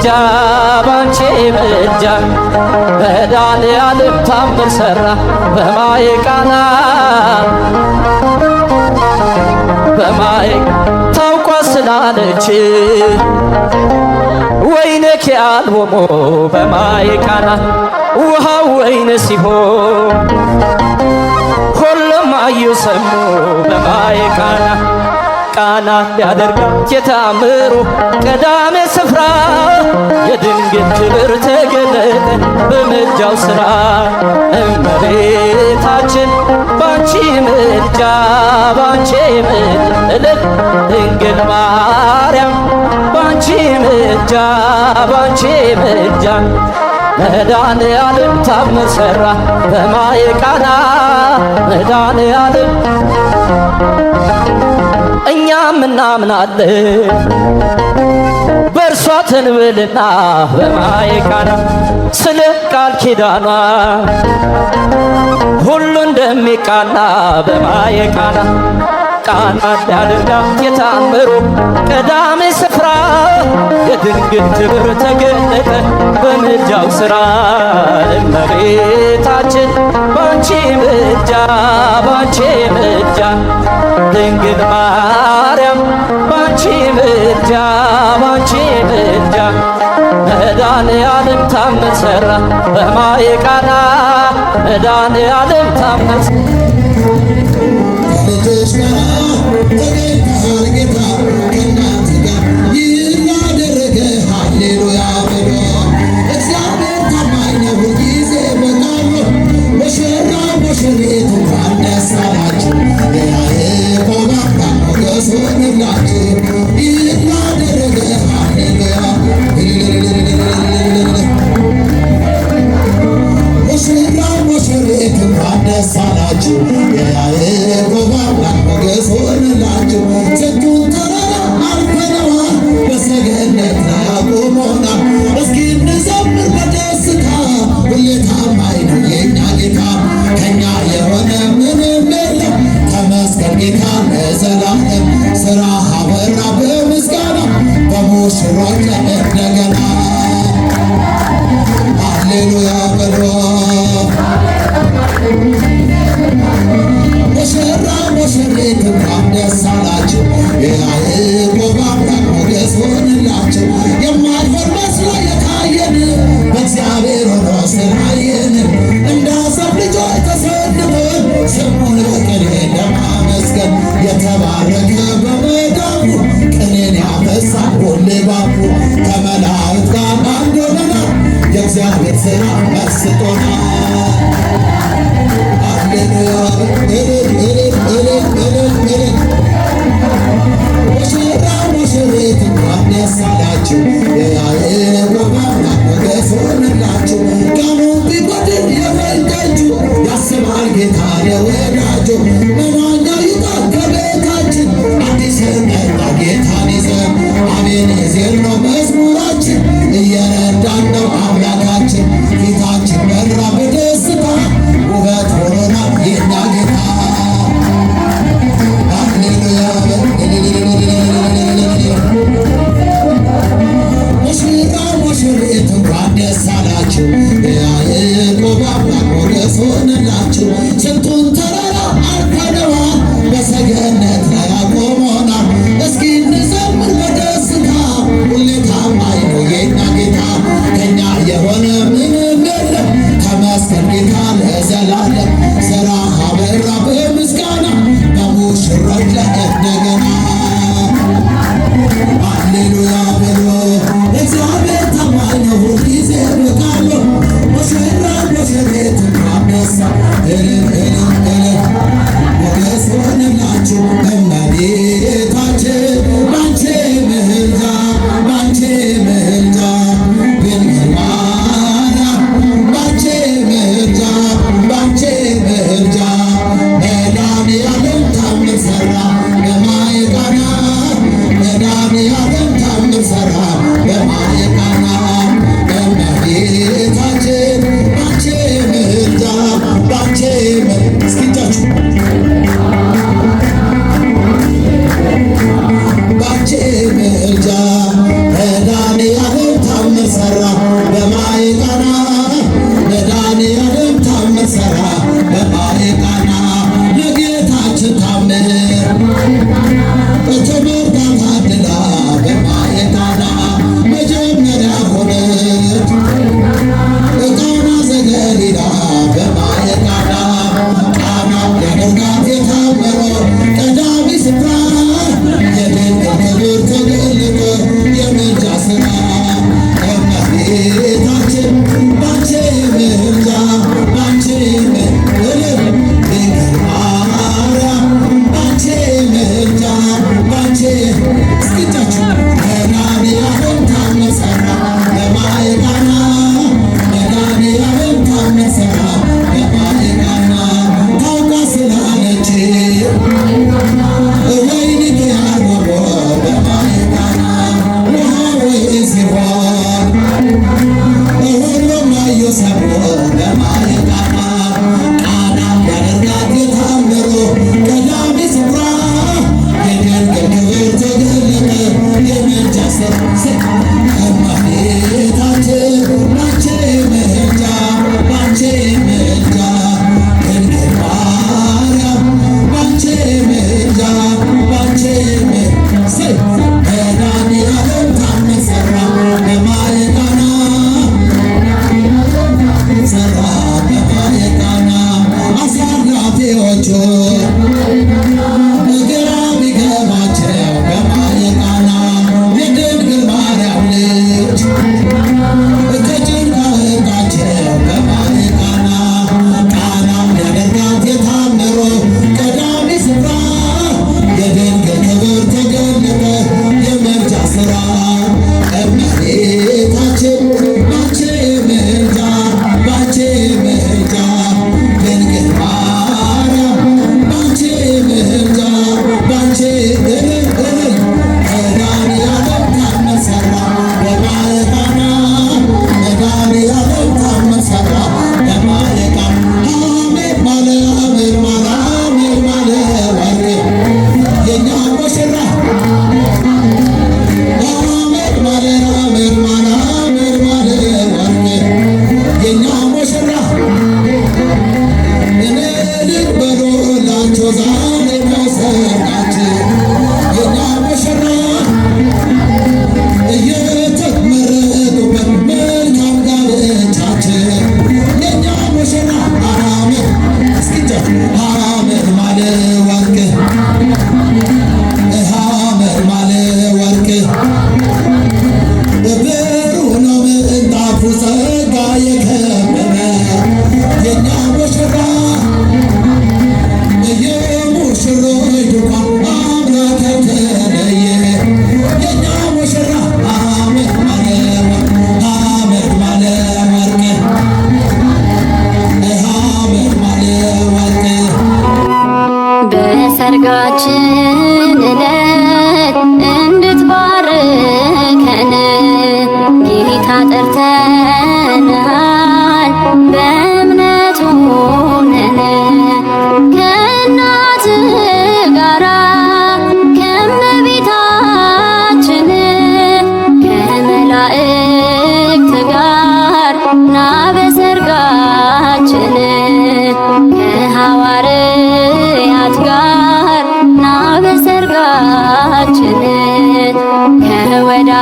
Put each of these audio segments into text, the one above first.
ምልጃ ባንቺ ምልጃ መድኃኔዓለም ታምር ሠራ በማየ ቃና በማየ ታውቋት ስላለች ወይነኪ አልቦሞ በማየ ቃና ውሃው ወይን ሲሆን ሁሉም አዩ ሰሙ በማየ ቃና ቃና ሊያደርጋት የታምሩ ቀዳሜ ስፍራ የድንግል ክብር ተገለጠ በምልጃው ሥራ እመቤታችን ባንቺ ምልጃ ባንቺ ምልጃ ድንግል ማርያም ባንቺ ምልጃ ባንቺ ምልጃ መድኃኔዓለም ታምር ሠራ በማየ ቃና መድኃኔዓለም እኛም እናምናለን በእርሷ ትንብልና በማየ ቃና ስለ ቃል ኪዳኗ ሁሉ እንደሚቃና በማየ ቃና ቃና ሊያደርጋት የታምሩ ቀዳሜ ስፍራ የድንግል ክብር ተገለጠ በምልጃው ሥራ እመቤታችን ባንቺ ምልጃ ባንቺ ምልጃ ድንግል ማርያም ባንቺ ምልጃ ባንቺ ምልጃ መድኃኔዓለም ታምር ሠራ በማየ ቃና መድኃኔዓለም ታምር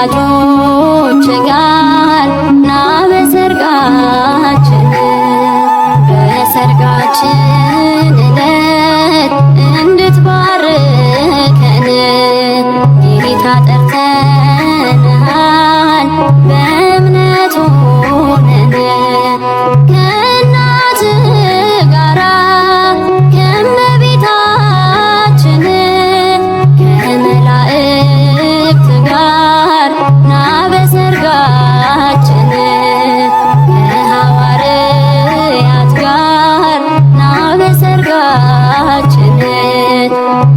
ከወዳጆች ጋር ና በሰርጋችን በሰርጋችን ዕለት እንድትባርከን ጌታ ጠርተንሃል በእምነት ሆነን ከእናትህ ጋራ ከእመቤታችን ከመላእክት ጋር ና በሰርጋችን ከሐዋርያት ጋር ና በሰርጋችን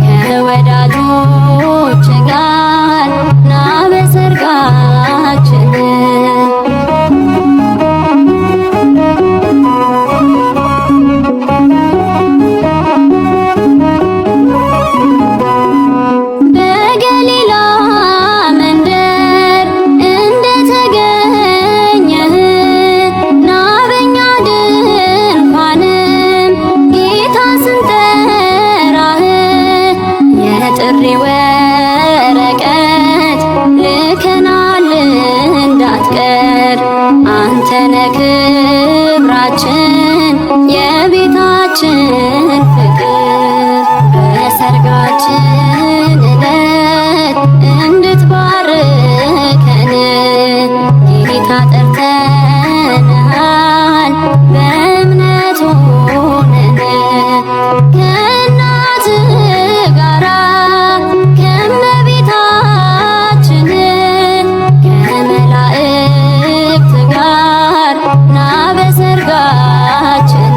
ከወዳጆች ጋር ና በሰርጋችን በገሊላ መንደር እንደተገኘህ ና በኛ ድንኳንም ጌታ ስንጠራህ የጥሪ ወረቀት ልከናል እንዳትቀር አንተነ ክብራችን የቤታችን ፍቅር በሰርጋችን ዕለት እንድትባርከን ጌታ ጠርተንሃል በእምነት ሆነን ከእናትህ ጋራ ከእመቤታችን ከመላእክት ጋር ና በሰርጋችን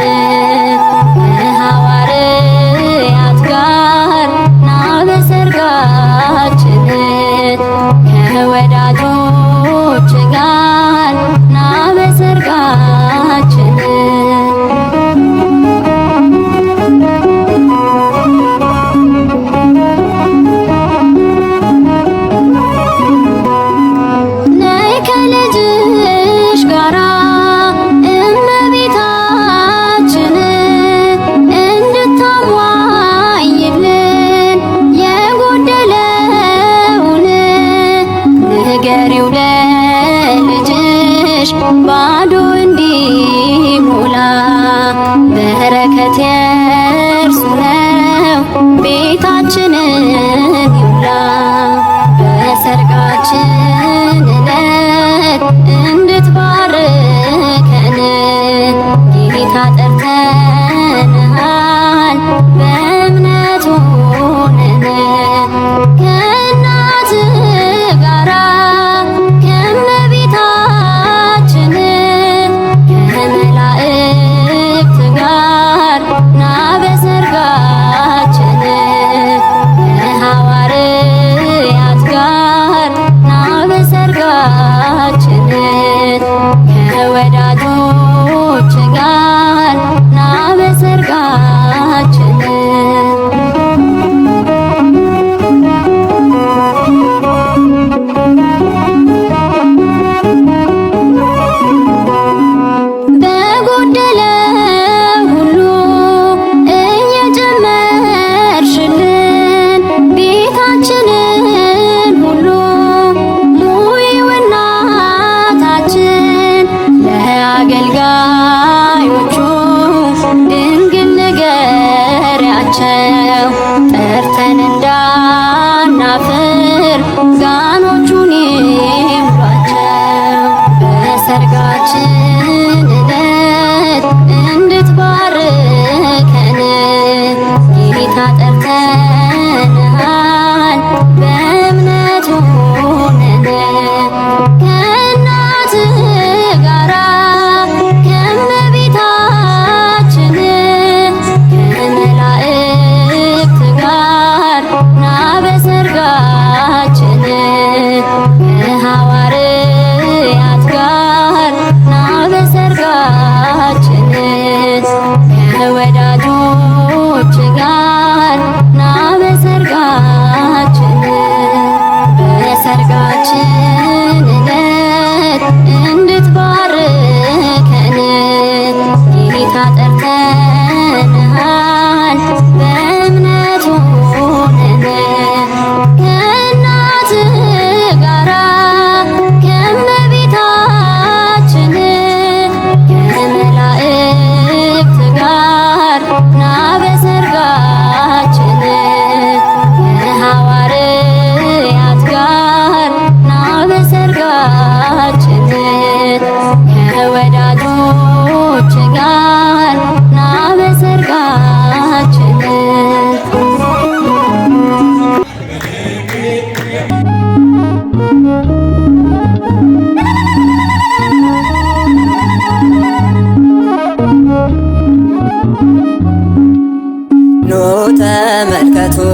ኑ ተመልከቱልኝ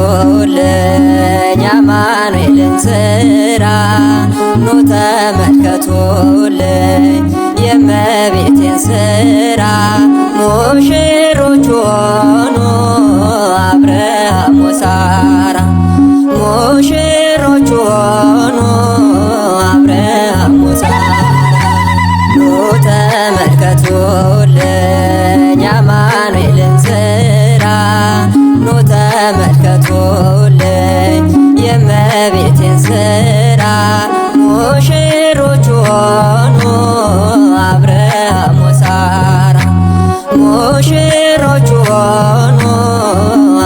አማኑኤልን ሥራ ኑ ተመልከቱልኝ የእመቤቴን ሥራ ሙሽሮች ሆኑ አብርሃም ወሳራ ሙሽሮች ሆኑ አብርሃም ወሳራ ኑ ተመልከቱልኝ አማኑኤልን ሥራ ኑ ተመልከቱልኝ የእመቤቴን ሥራ ሙሽሮች ሆኑ አብርሃም ወሳራ ሙሽሮች ሆኑ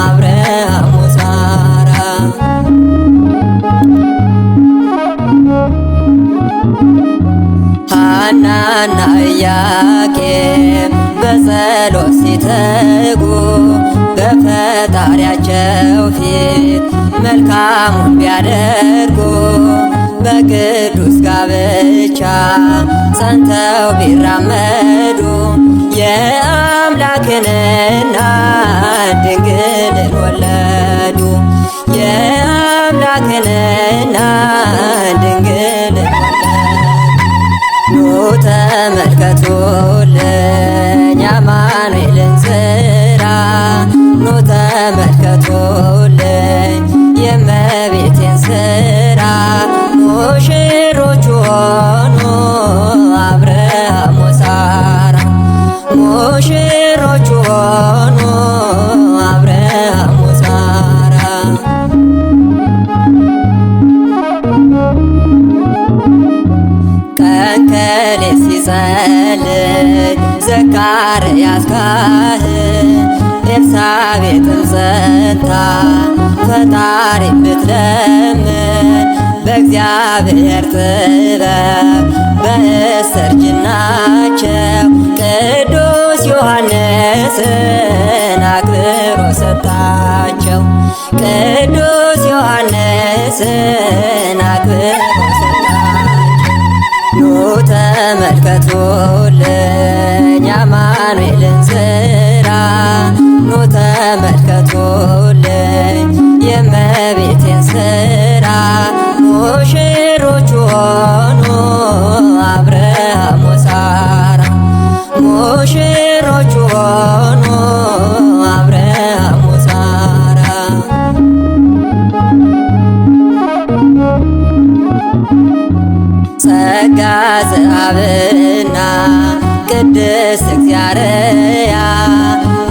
አብርሃም ወሳራ ሐናና ኢያቄም በጸሎት ሲተጉ በፈጣሪያቸው ፊት መልካሙን ቢያደርጉ በቅዱስ ጋብቻ ጸንተው ቢራመዱ የአምላክን እናት ድንግልን ወለዱ የአምላክን እናት ድንግልን ኑ ተመልከቱልኝ አማኑኤልን ሥራ ኑ ተመልከቱልኝ የእመቤቴን ሥራ ሙሽሮች ሆኑ አብርሃም ወሳራ ሙሽሮች ሆኑ አብርሃም ወሳራ ቀን ከሌት ሲጸልይ ዘካርያስ ካህን ኤልሳቤጥም ጸንታ ፈጣሪን ብትለምን በእግዚአብሔር ጥበብ በእስተርጅናቸው ቅዱስ ዮሐንስን አክብሮ ሰጣቸው ቅዱስ ዮሐንስን አክብሮ ሰጣቸው ኑ ተመልከቱልኝ አማኑኤልን ሥራ ኑ ተመልከቱልኝ የእመቤቴን ሥራ ሙሽሮች ሆኑ አብርሃም ወሳራ ሙሽሮች ሆኑ አብርሃም ወሳራ ጸጋ ዘአብና ቅድስት እግዚአርያ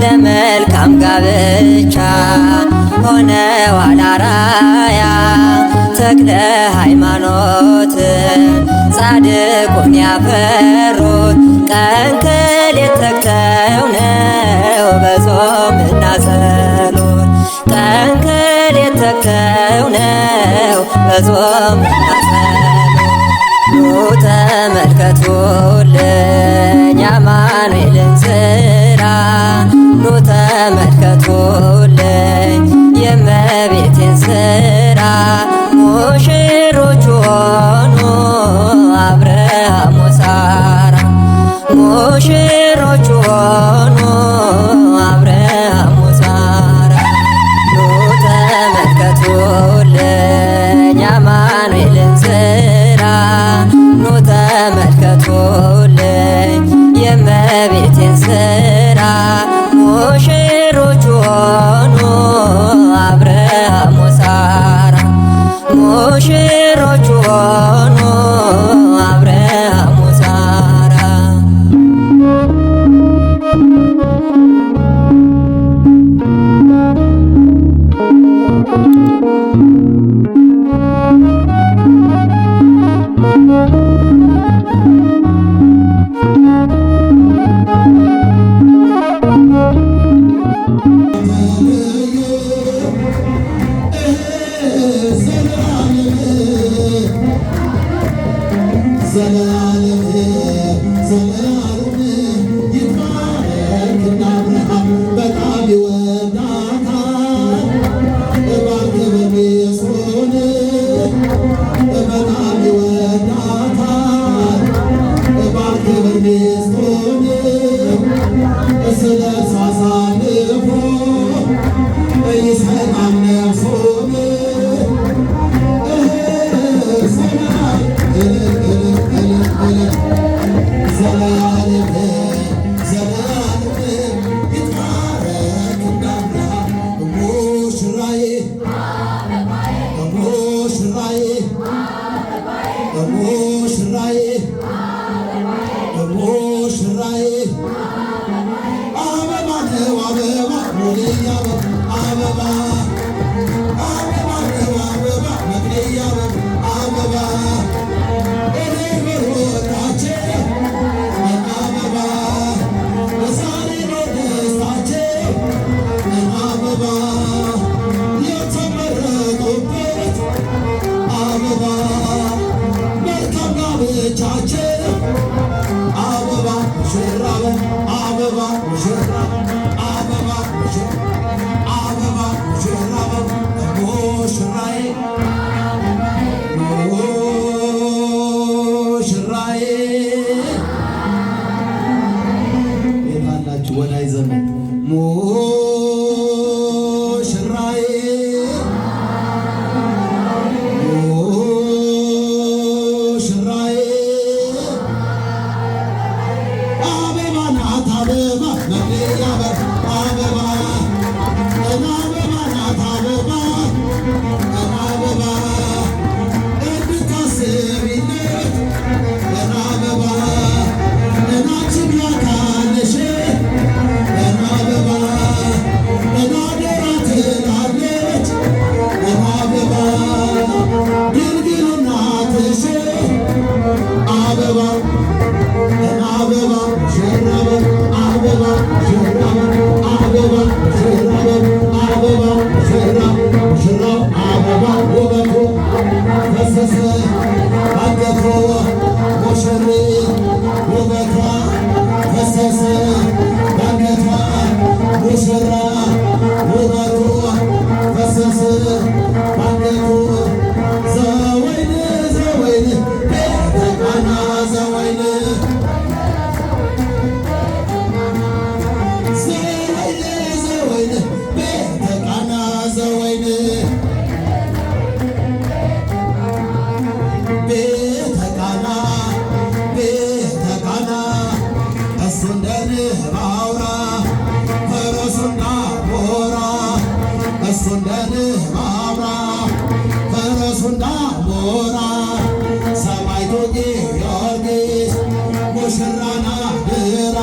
ለመልካም ጋብቻ ሆነዋል አራያ ተክለ ሃይማኖትን ጻድቁን ያፈሩት ቀን ከሌት ተግተው ነው በጾምና ጸሎት ቀን ከሌት ተግተው ነው በጾምና ጸሎት ኑ ተመልከቱልኝ አማኑኤልን ሥራ ኑ ተመልከቱልኝ የእመቤቴን ሥራ ሙሽሮች ሆኑ አብርሃም ወሳራ ሙሽሮች ሆኑ አብርሃም ወሳራ ኑ ተመልከቱልኝ አማኑኤልን ሥራ ኑ ተመልከቱልኝ የእመቤቴን ሥራ ሙሽሮች ሆኑ አብርሃም ወሳራ ሙሽሮች ሆኑ አብርሃም ወሳራ በጣም ይወዳታል ባል ክብር ሚስቱን ስለ እርሷ አሳልፎ ይሰጣል ነፍሱን ሰላም ዘላለም ዘላለም ይትባረክ እንዳምላክ ሙሽራዬ ሙሽራዬ ሙሽራዬ ሙሽራዬ አበባ ነው አበባ ሙልያ አበባ አበባ ነው አበባ መግደያ አበባ እኔ በሮታቼ አበባ በዛሬ ነው ደስታቼ አበባ የተመረጡበት አበባ መልካም ጋብቻቸው አበባ ሙሽራው አበባ ሙሽራው አበባ አበባ ሙሽራው ሙሽራዬ ሙሽራዬ የታላችሁ ወዳይ ዘመን ሙሽራዬ ሙሽራዬ አበባ ናት አበባ መግደያ አበባ አበባ ናት አበባ አበባ እንድታስቢለት አበባ እናችን ያካለሽ አበባ እናደራ ትላለች አበባ ድንግል እናትሽ አበባ አበባ ሽራበ አበባ ሽራበ አበባ ሽራበ አበባ ሽራ ሽራው አበባ ውበቱ ፈሰሰ አንገቷ ሙሽሪት ውበቷ ፈሰሰ አንገቷ ሙሽራ ውበቱ ፈሰሰ አንገቱ ዘወይን ዘወይን ቤተቃና ዘወይን ዘወይን ቤተቃና ዘወይን ቤተቃና ቤተቃና እሱ እንደ ንብ አውራ ፈረሱና ሞራ እሱ እንደ ንብ አውራ ፈረሱና ሞራ ሰማዕቱ ጊዮርጊስ ሙሽራና ድራ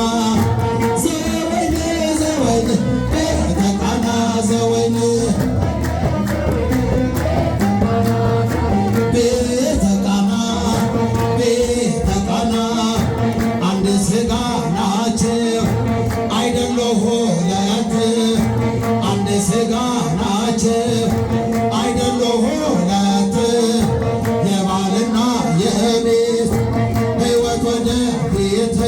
ዘወይን ዘወይን ቤተቃና ዘወይን ቤተቃና ቤተቃና አንድ ሥጋ ናቸው አይደለም ሁለት አንድ ሥጋ ናቸው አይደለም ሁለት የባልና የሚስት ሕይወት ወደፊት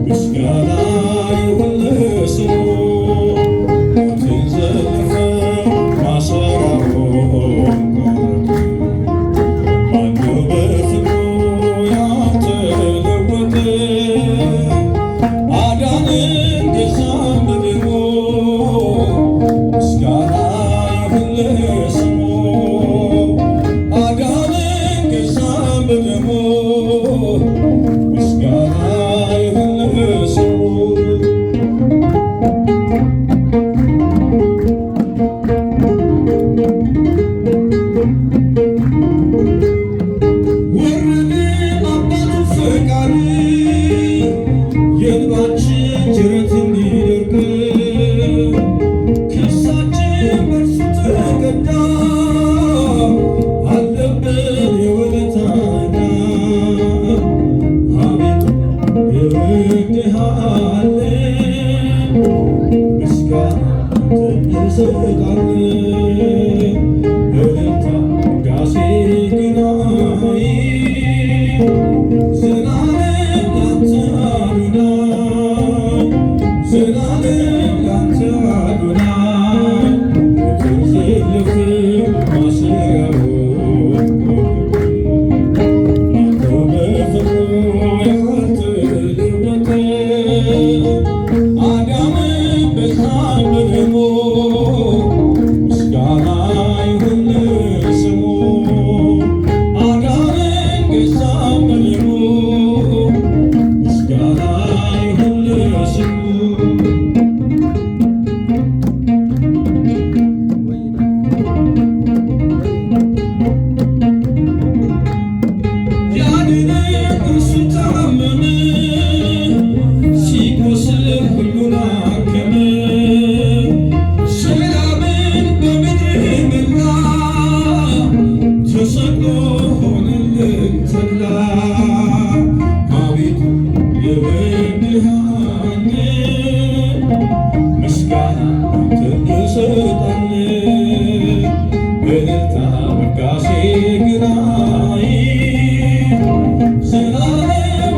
ምስጋና እንወድሃለን ምስጋና እንሰጣለን እልልታ ውዳሴ ግናይ ዘላለም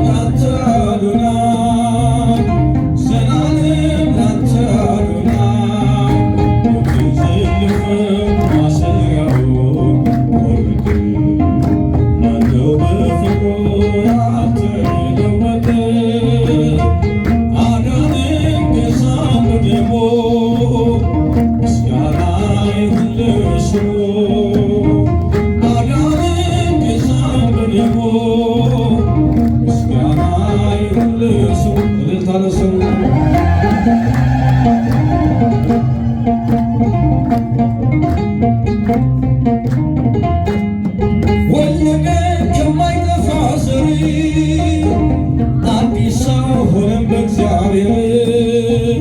ላንተ አዶናይ ዘላለም ላንተ አዶናይ የተዘለፈው ማሰሪያውን ወርድ ማነው በፍቅሩ ያልተለወጠ አዳነን ገዛን በደሙ ምስጋና ይሁን ለስሙ አዳነን ገዛን በደሙ ምስጋና ይሁን ለስሙ እልልታ ለስሙ ወለደን ከማይጠፋ ዘር አዲስ ሰው ሆነን በእግዚአብሔር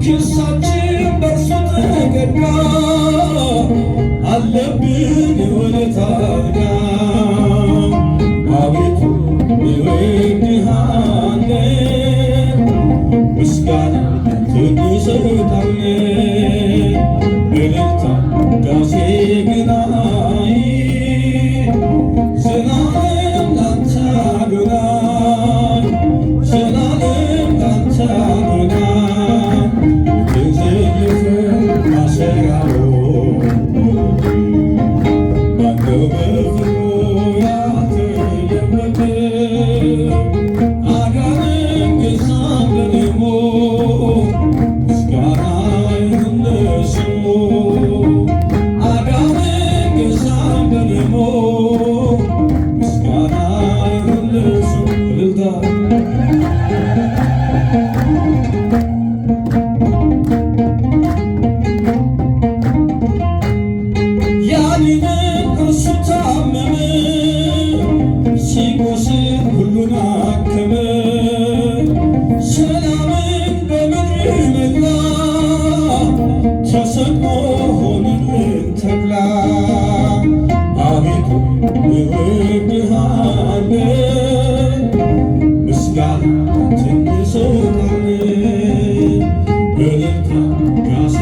ክሳችን በእርሱ ተቀዳ አለብን የውለታ ዕዳ አቤቱ እንወድሃለን ምስጋና እንሰጣለን እልልታ ውዳሴ ግናይ ዘላለም ላንተ አዶናይ ዘላለም ላንተ አዶናይ የተዘለፈ ማሰሪያውን ማነው በፍቅሩ ያልተለወጠ አዳነን ገዛን በደሙ ምስጋና ይሁን ለስሙ አዳነን ገዛን በደሙ ምስጋና ይሁን ለስሙ እልልታ ያድነን እርሱ ታመመ ሲቆስል ሁሉን አከመ ሰላምን በምድር መላ ተሰቅሎ ሆነልን ተድላ አቤቱ እንወድሃለን ምስጋና እንሰጣለን እልልታ ውዳሴ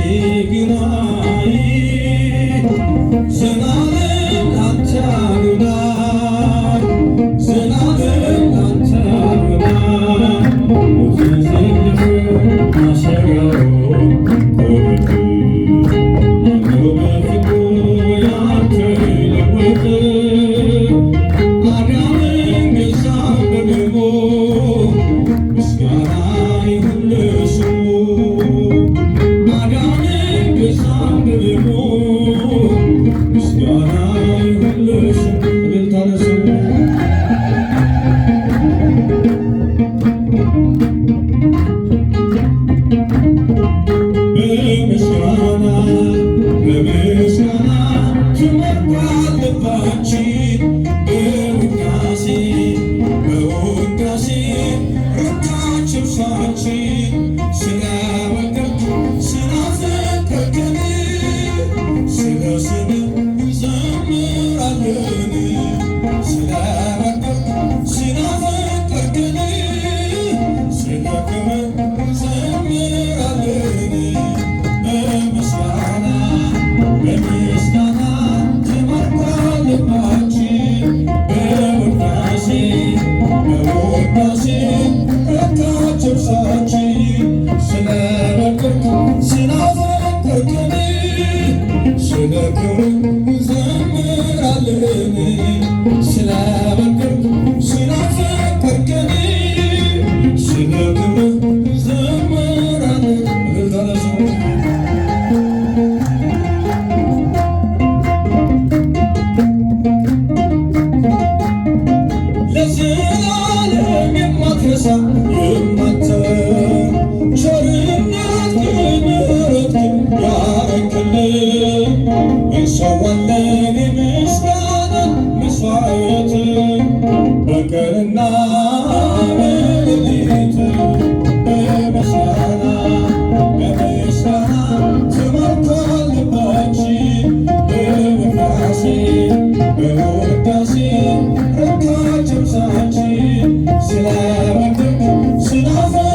ግናይ ዘላለም ላንተ አዶናይ ዘላለም ላንተ አዶናይ የተዘለፈ ማሰሪያውን ወርድ ማነው በፍቅሩ ያልተለወጠ አዳነን ገዛን በደሙ ምስጋና ይሁን ለስሙ አዳነን ገዛን በደሙ ምስጋና ይሁን ለስሙ እልልታ ለስሙ በምስጋና በምስጋና ትሞልቷል ልባችን በውዳሴ በውዳሴ ረካች ነፍሳችን ስለወደድክ ስላፈቀርከን ስለ ስምህ እንዘምራለን ስለወደድክ ስላፈቀርከን ስለ ክብርህ እንዘምራለን በምስጋና በምስጋና ተሞልቷል ልባችን በውዳሴ በውዳሴ ረካች ነፍሳችን ስለወደድክ ስላፈቀርከን ስለ ክብርህ እንዘምራለን ስለወደድክ ስላፈቀርከን ስለ ክብርህ እንዘምራለን እልልታ ለስሙ ለዘላለም የማትረሳ የማትተው ቸርነት ምሕረትህን ያረክልን እንሰዋለን የምስጋና መስዋዕት በቀንና በሌሊት በምስጋና በምስጋና ተሞልቷል ልባችን በውዳሴ በውዳሴ ረካች ነፍሳችን ስለወደድክ ስላፈቀርከን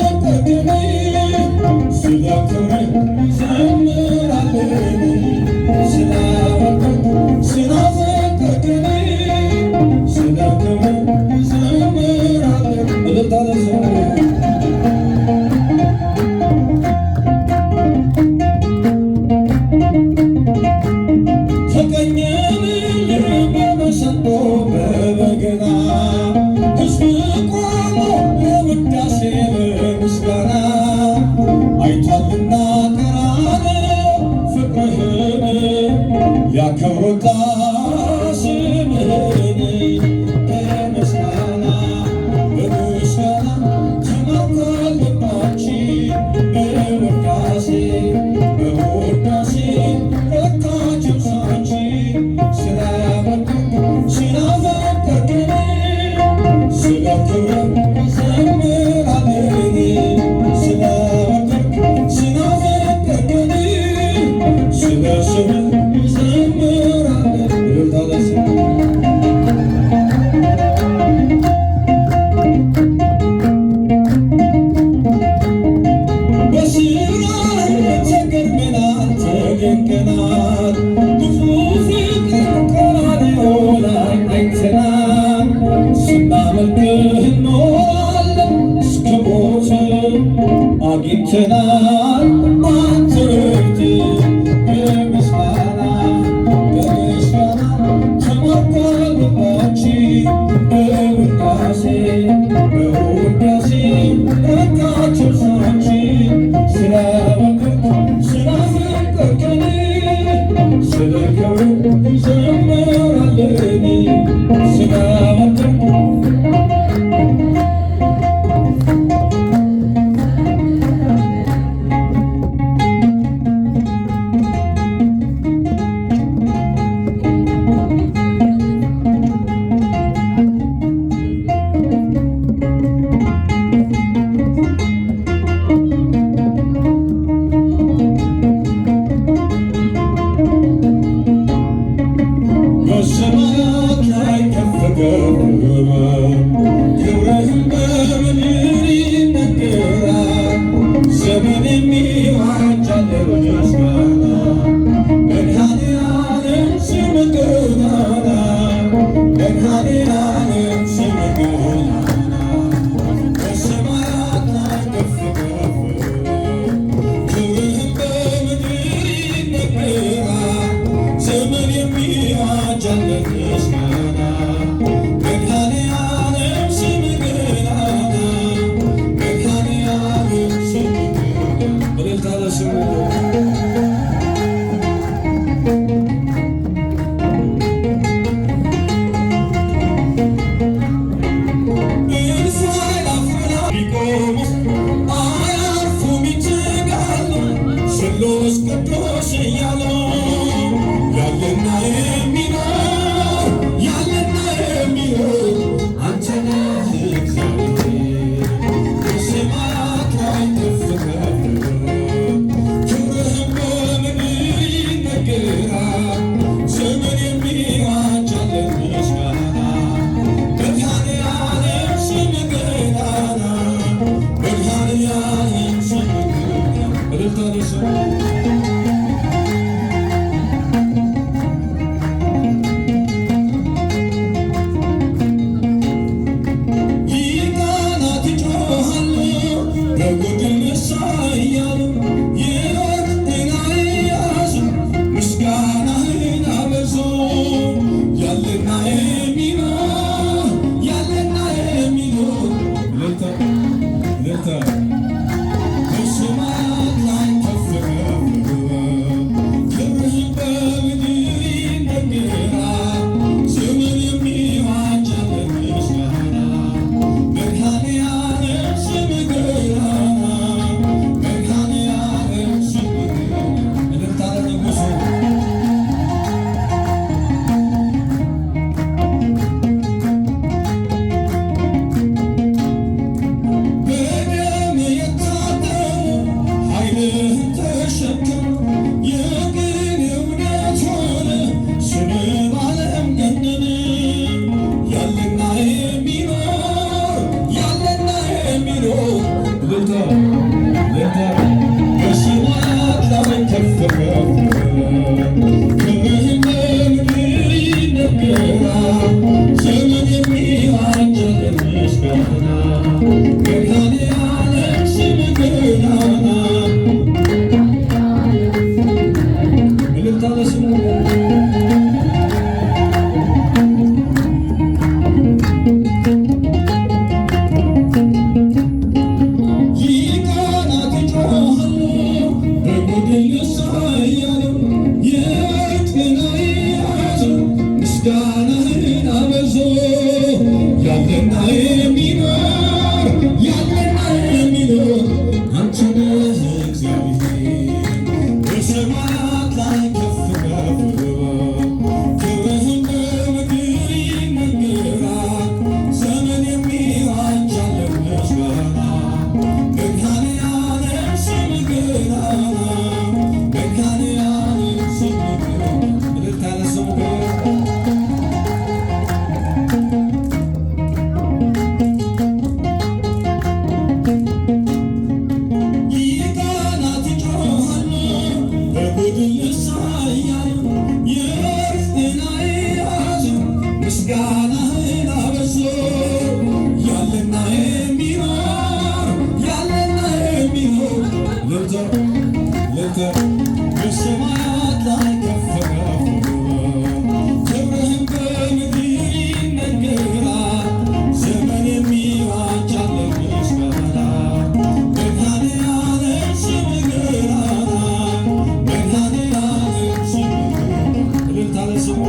ዘመን የሚዋጅ ምስጋና መላእክት በሰማያት ላይ ከፍ ከፍ ክብርህም በምድር ይነገራል። ዘመን የሚዋጃለን ምስጋና መድኃኔዓለም ስምህ ገናና መድኃኔዓለም ስምህ እልልታ ለስሙ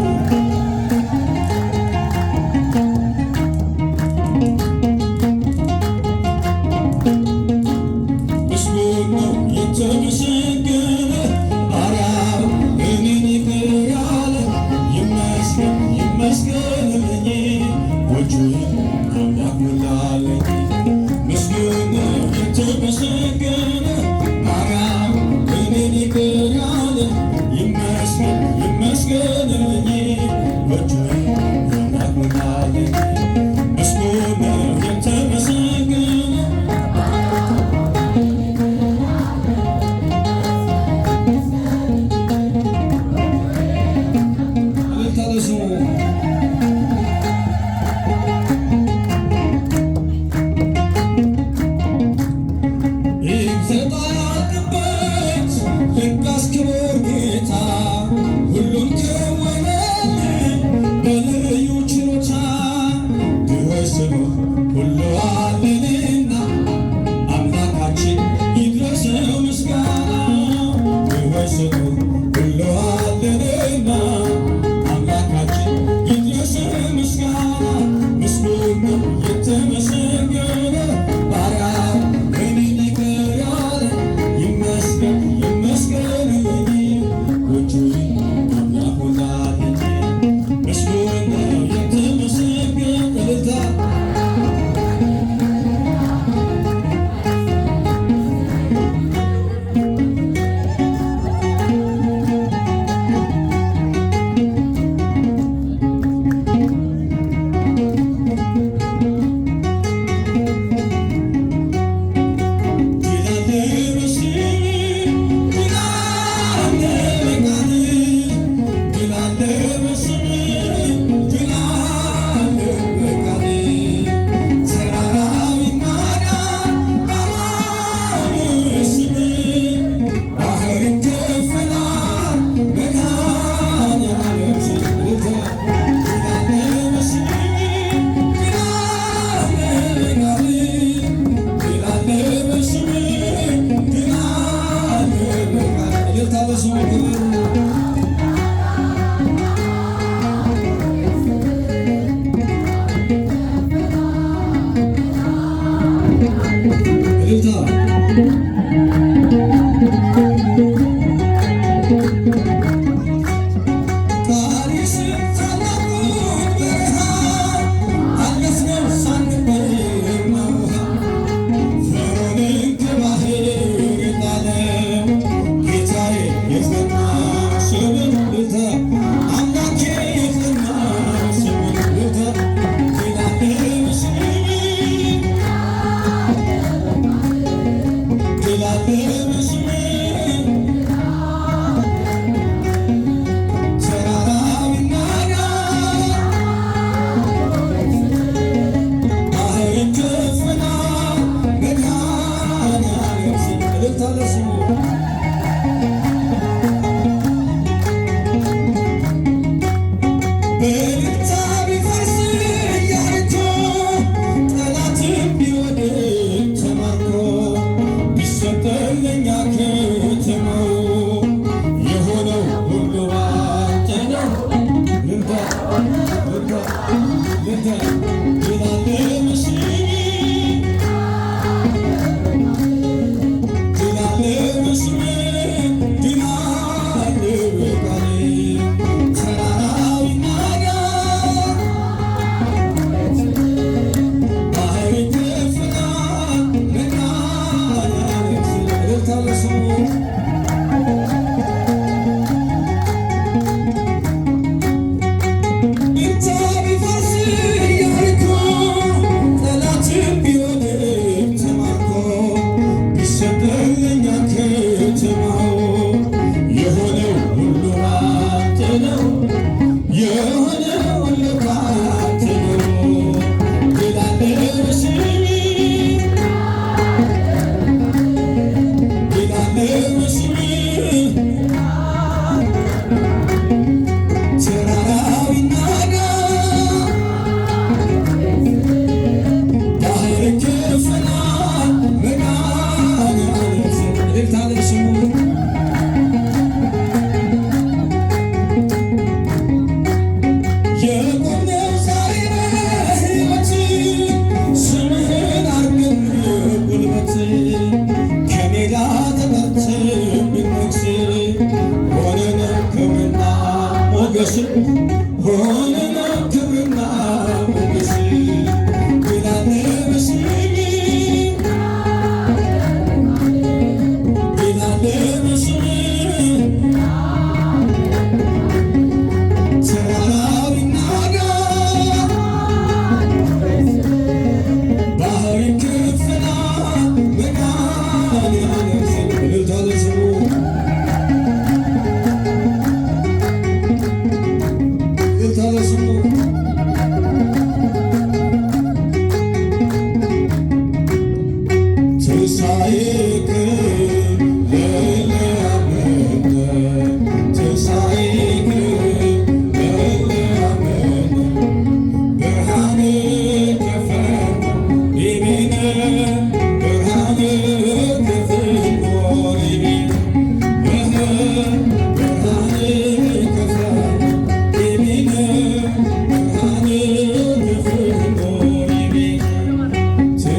ምስጉን ነው የተመሰገነ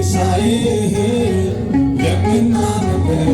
ትንሣኤህን የምናምንበት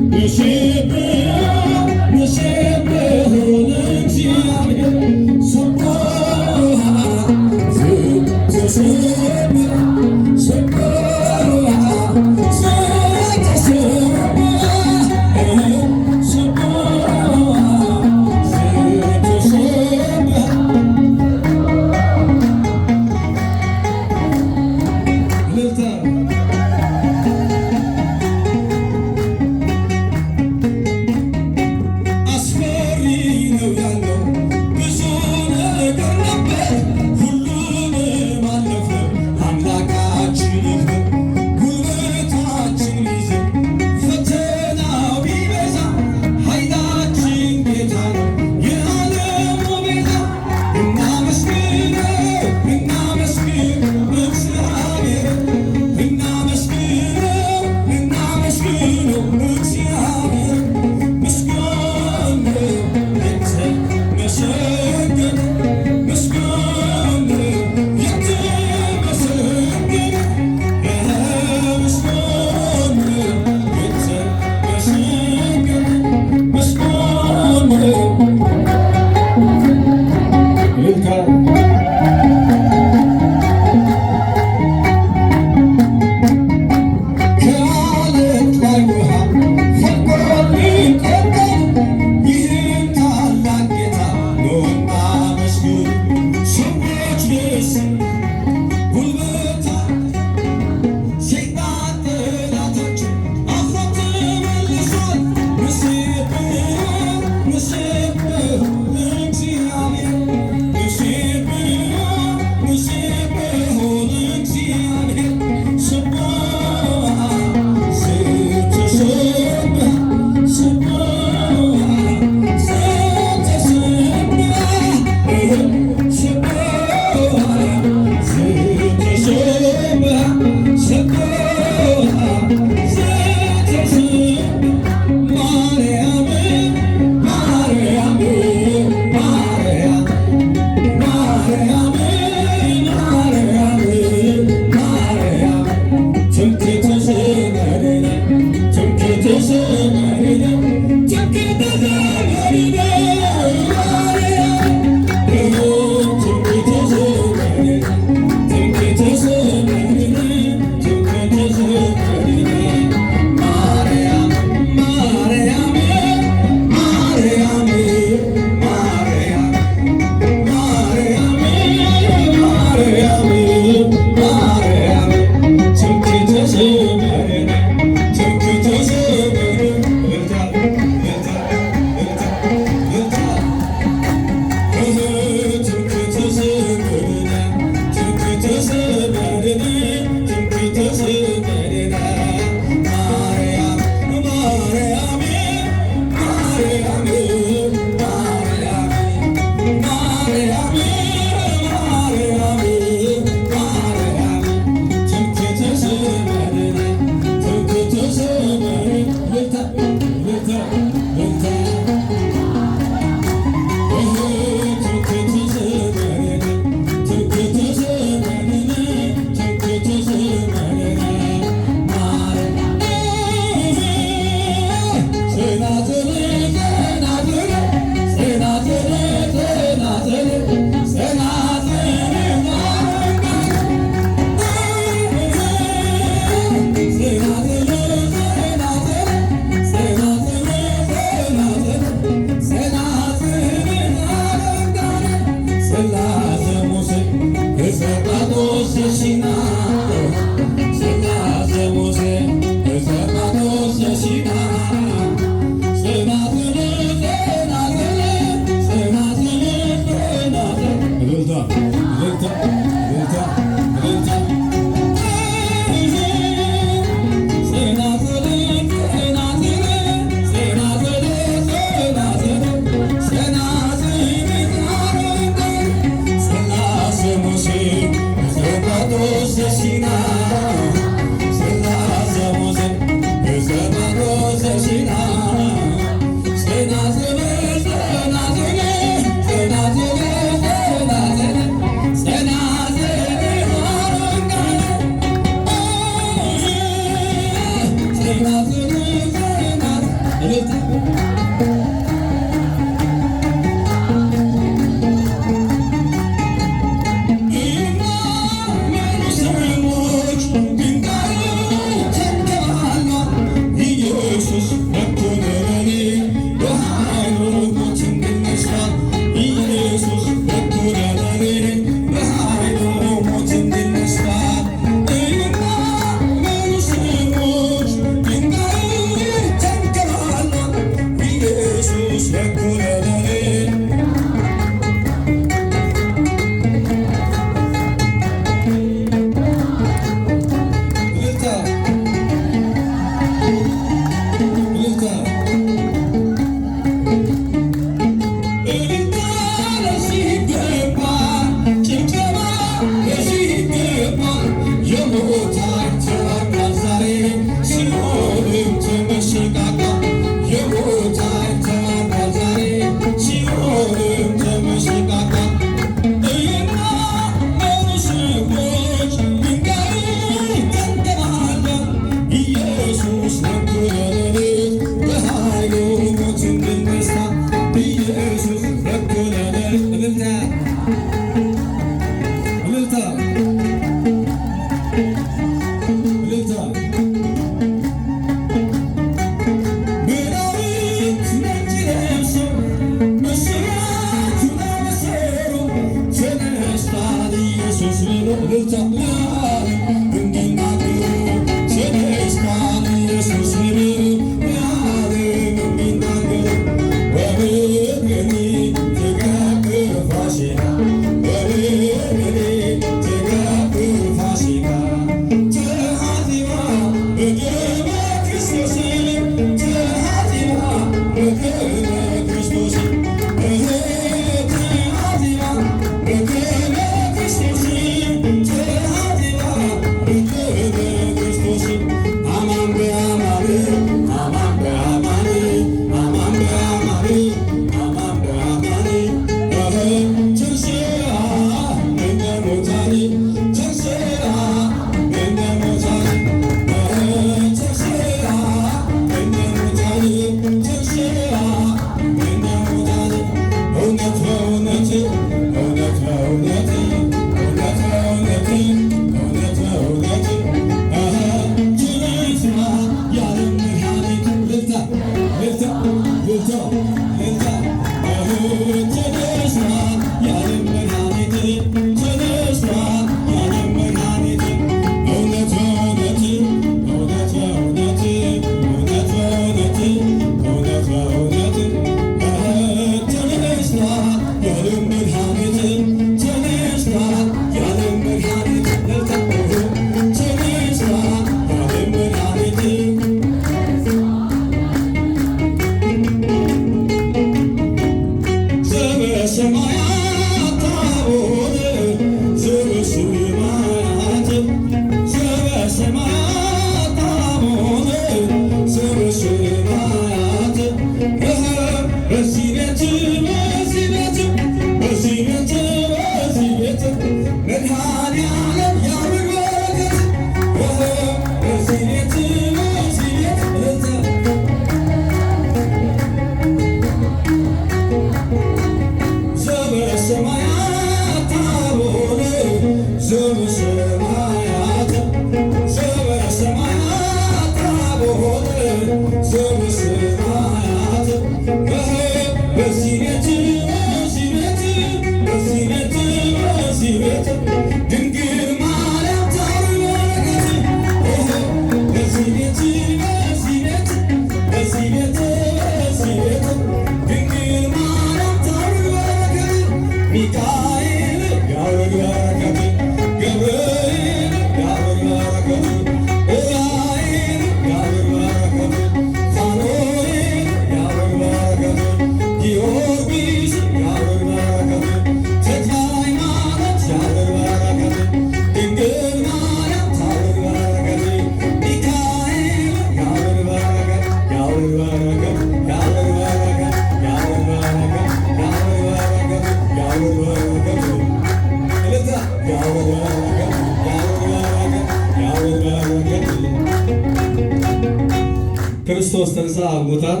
ክርስቶስ ተንሥአ እሙታን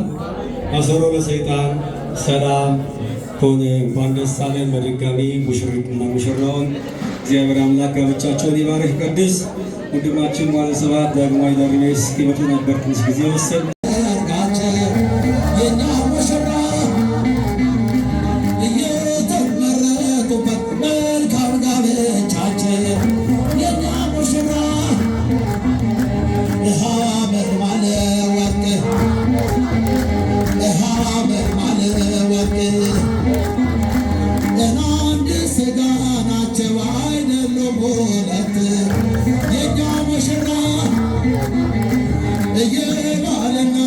አሰሮ ለሰይጣን ሰላም ሆነ። እንኳን ደስ አለን። በድጋሚ ሙሽሪትና ሙሽራውን እግዚአብሔር አምላክ ጋብቻቸውን ይባርክ ይቀድስ። ወንድማችን ዋለ ስብሐት ዳግማዊ ዳግሜስ እስኪመጡ ነበር ትንሽ ጊዜ ወሰድ Yeah.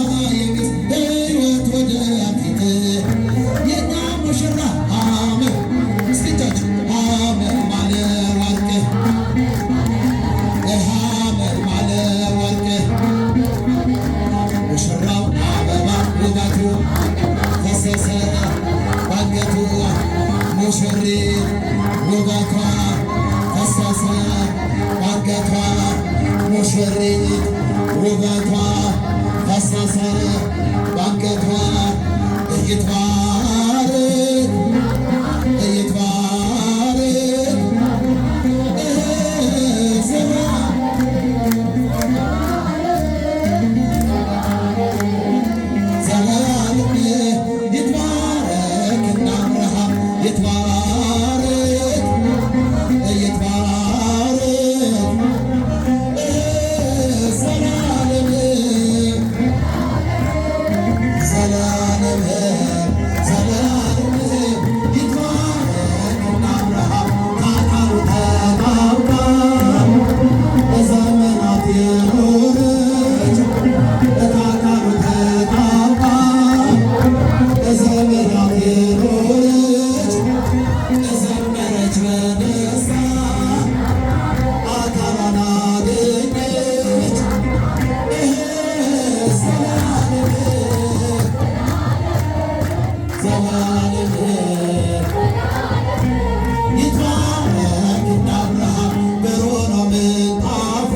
ሙሽሪት ውበቷ ፈሰሰ ባንገቷ እይትባረክ እይትባረክ ዘላለም ይትባረክ እና አብርሃም ይትባረክ ይትባረክ ዘላለም ዘላለም ዘላለም ይትባረክ እና አብርሃም ከአካሉ ተጣብቃ ለዘመናት የኖረች ከአካሉ ተጣብቃ ለዘመናት የኖረች የዘመረች በደስታ አካሏን አገኘች። ዘላለም ዘላለም ይትባረክ እና አብርሃም ብሩህ ነው ምንጣፉ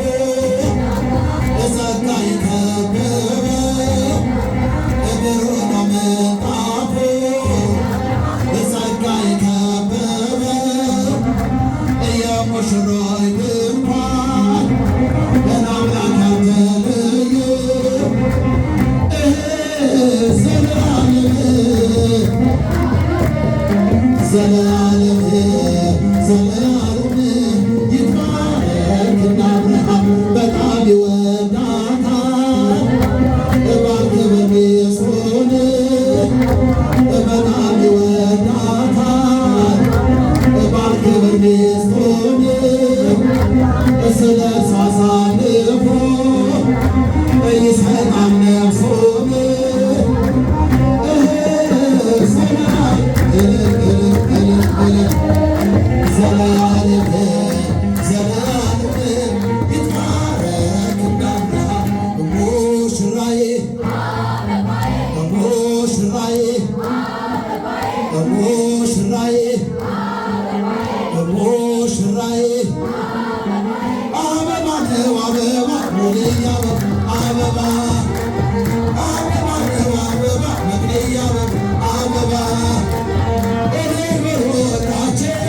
በጸጋ የከበበው ብሩህ ነው ምንጣፉ በጸጋ የከበበው የሙሽሮች ድንኳን ለአምላክ ያልተለየ ዘላለም ዘላለም ዘላለም ይትባረክ እና አብርሃም በጣም ይወዳታል እባብ ክብር ሚስቱን በጣም ይወዳታል እባብ ክብር ሚስቱን ስለ እርሷ አሳልፎ ይሰጣል ነፍሱን ዘላለም ዘላለም ይትባረክ እና አብርሃም ሙሽራዬ ሙሽራዬ ሙሽራዬ ሙሽራዬ አበባ ነው አበባ ሙልያ አበባ አበባ ነው አበባ መግደያ አበባ እኔ በሮታቸው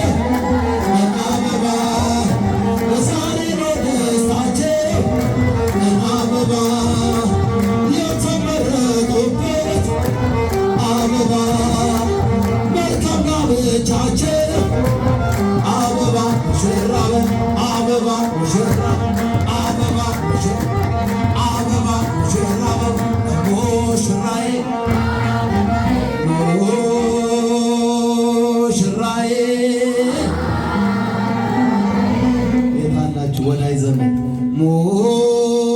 አበባ በዛሬ ነው ደስታቸው አበባ የተመረጡበት አበባ መልካም ጋብቻቸው አበባ ሙሽራው አበባ ሙሽራው አበባ አበባ ሙሽራው ሙሽራዬ ሙሽራዬ የታላችሁ ወዳይ ዘመን ሙሽራዬ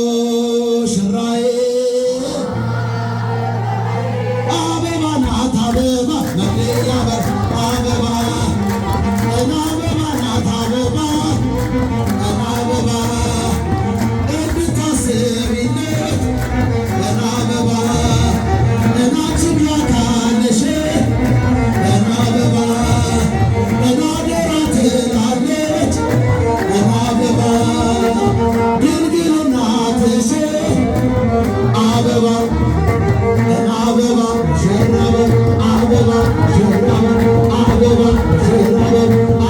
ሙሽራዬ አበባ ናት አበባ መለያ አበባ አበባ ናት አበባ አበባ እንድታስቢለት አበባ እናችን ያካለሽ አበባ እናደራ ትላለች አበባ ድንግል እናትሽ አበባ አበባ ሽራበ አበባ ሽራበ አበባ ሽራበ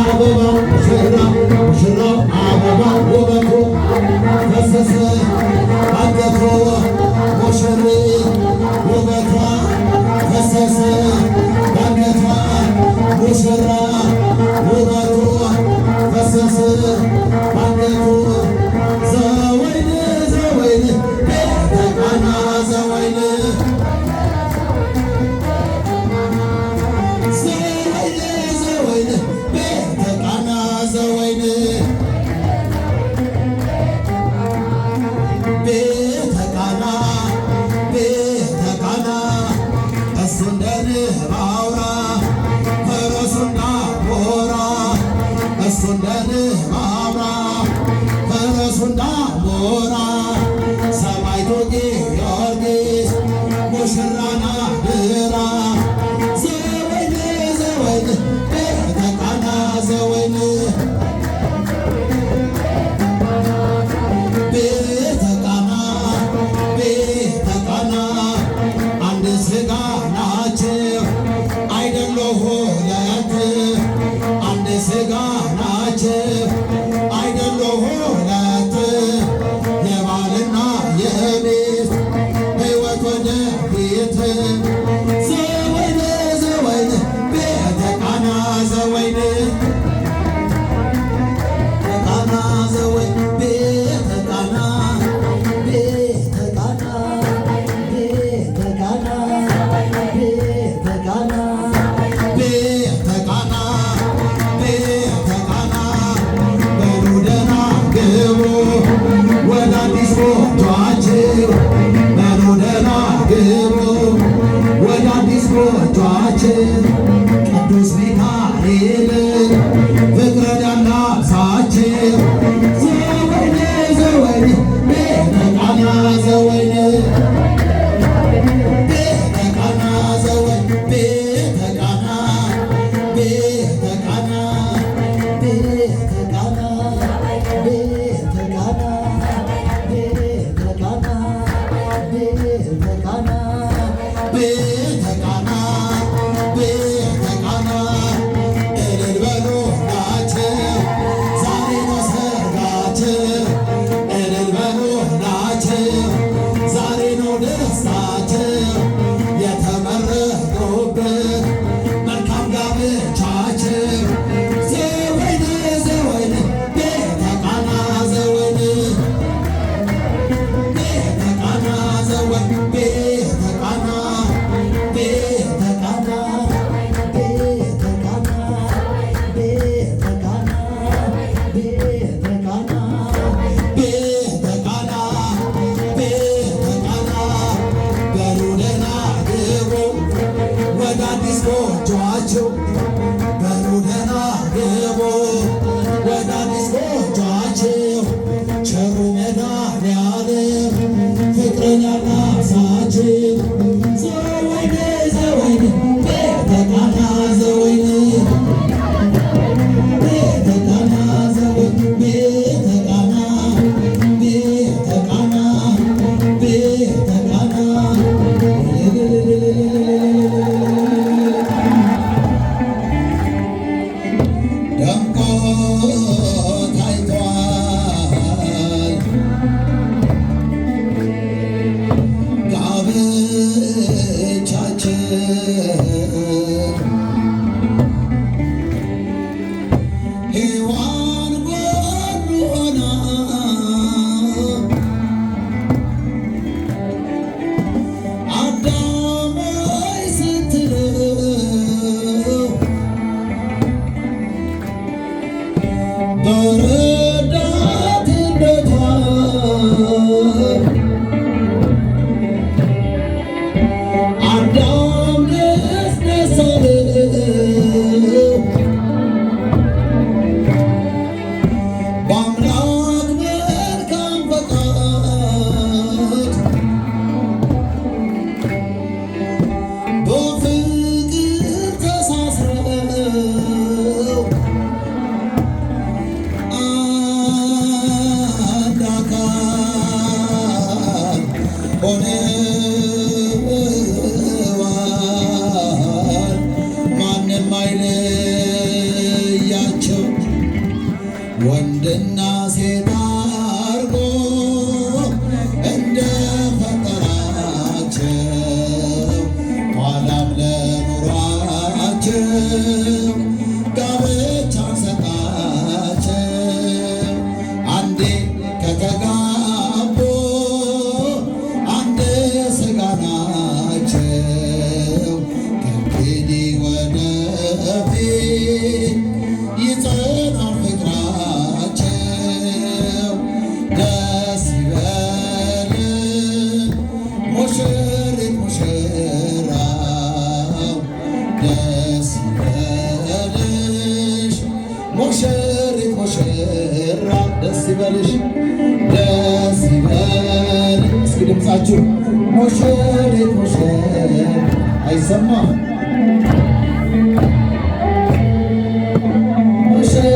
አበባ ሽራው አበባ ውበቱ ፈሰሰ አንገቷ ሙሽሪት ውበቷ ፈሰሰ አንገቷ ሙሽራ ውበቱ ፈሰሰ አንገቱ ዘወይን ዘወይን ቤተቃና ዘወይን ዘወይን ዘወይን ቤተቃና ዘወይን ቤተቃና ቤተቃና እሱ እንደ ንብ አውራ ፈረሱ እንዳሞራ እሱ እንደ ንብ አውራ ፈረሱ እንዳሞራ ሰማዕቱ ጊዮርጊስ ሙሽራና ድራ ዘወይን ዘወይን ዳንኤል ፍቅረ ዳናሳቸው ዘወይነ ዘወይነ ቤተ ቃና ዘወይነ ቤተ ቃና ዘወይነ ቤተ ቃና ቤተ ቃና ቤተ ቃና ቤተ ቃና ቤተ ቃና ቤተ ቃና ቤተ ቃና ቤተ ቃና እልል በሉ ናቸው ዛሬ ነው ሰርጋቸው እልል በሉ ናቸው ዛሬ ነው ደስታቸው የተመረቁበት መልካም ጋብቻቸው ዘወይነ ዘወይነ ቤተ ቃና ዘወይነ ቤተ ቃና ዘወይነ ቤተ ቃና ቤተ ቃና ቤተ ቃና ቤተ ቃና ቤተ ቃና ቤተ ቃና ቤተ ቃና በሉ ደህና ግቡ ወደ አዲስ ጎጆአችሁ በሉ ደህና ግቡ ወደ አዲስ ጎጆአችሁ ቸሩ መድኃኔዓለም ፍቅርን ያላብሳችሁ ዘወይነ ዘወይነ ቤተ ቃና ዘወይነ ቤተ ቃና ዘወይነ ቤተ ቃና ቤተ ቃና ቤተ ቃና ደምቆ ታይቷል ጋብቻችን ሔዋን ጎኑ ሆና አዳም ሆይ ስትለው በረዳትነቷ አዳም ደስ ደስ አለው በአምላክ መልካም ፈቃድ በፍቅር ተሳስረው አንድ አካል ሆነዋል ማንም አይለያቸው ወንድና ሴት አርጎ እንደፈጠራቸው ኋላም ለኑሯቸው ጋብቻን ሰጣቸው አንዴ ከተጋቡ አንድ ሥጋ ናቸው ከእንግዲህ ወደፊት ይጸናል ፍቅራቸው ደስ ይበል ሙሽሪት ሙሽራው ደስ ይበልሽ ሙሽሪት ሙሽራ ደስ ይበልሽ ደስ ይበል እስኪ ድምፃችሁ ሙሽሪት ሙሽራ አይሰማም ሙሽሪት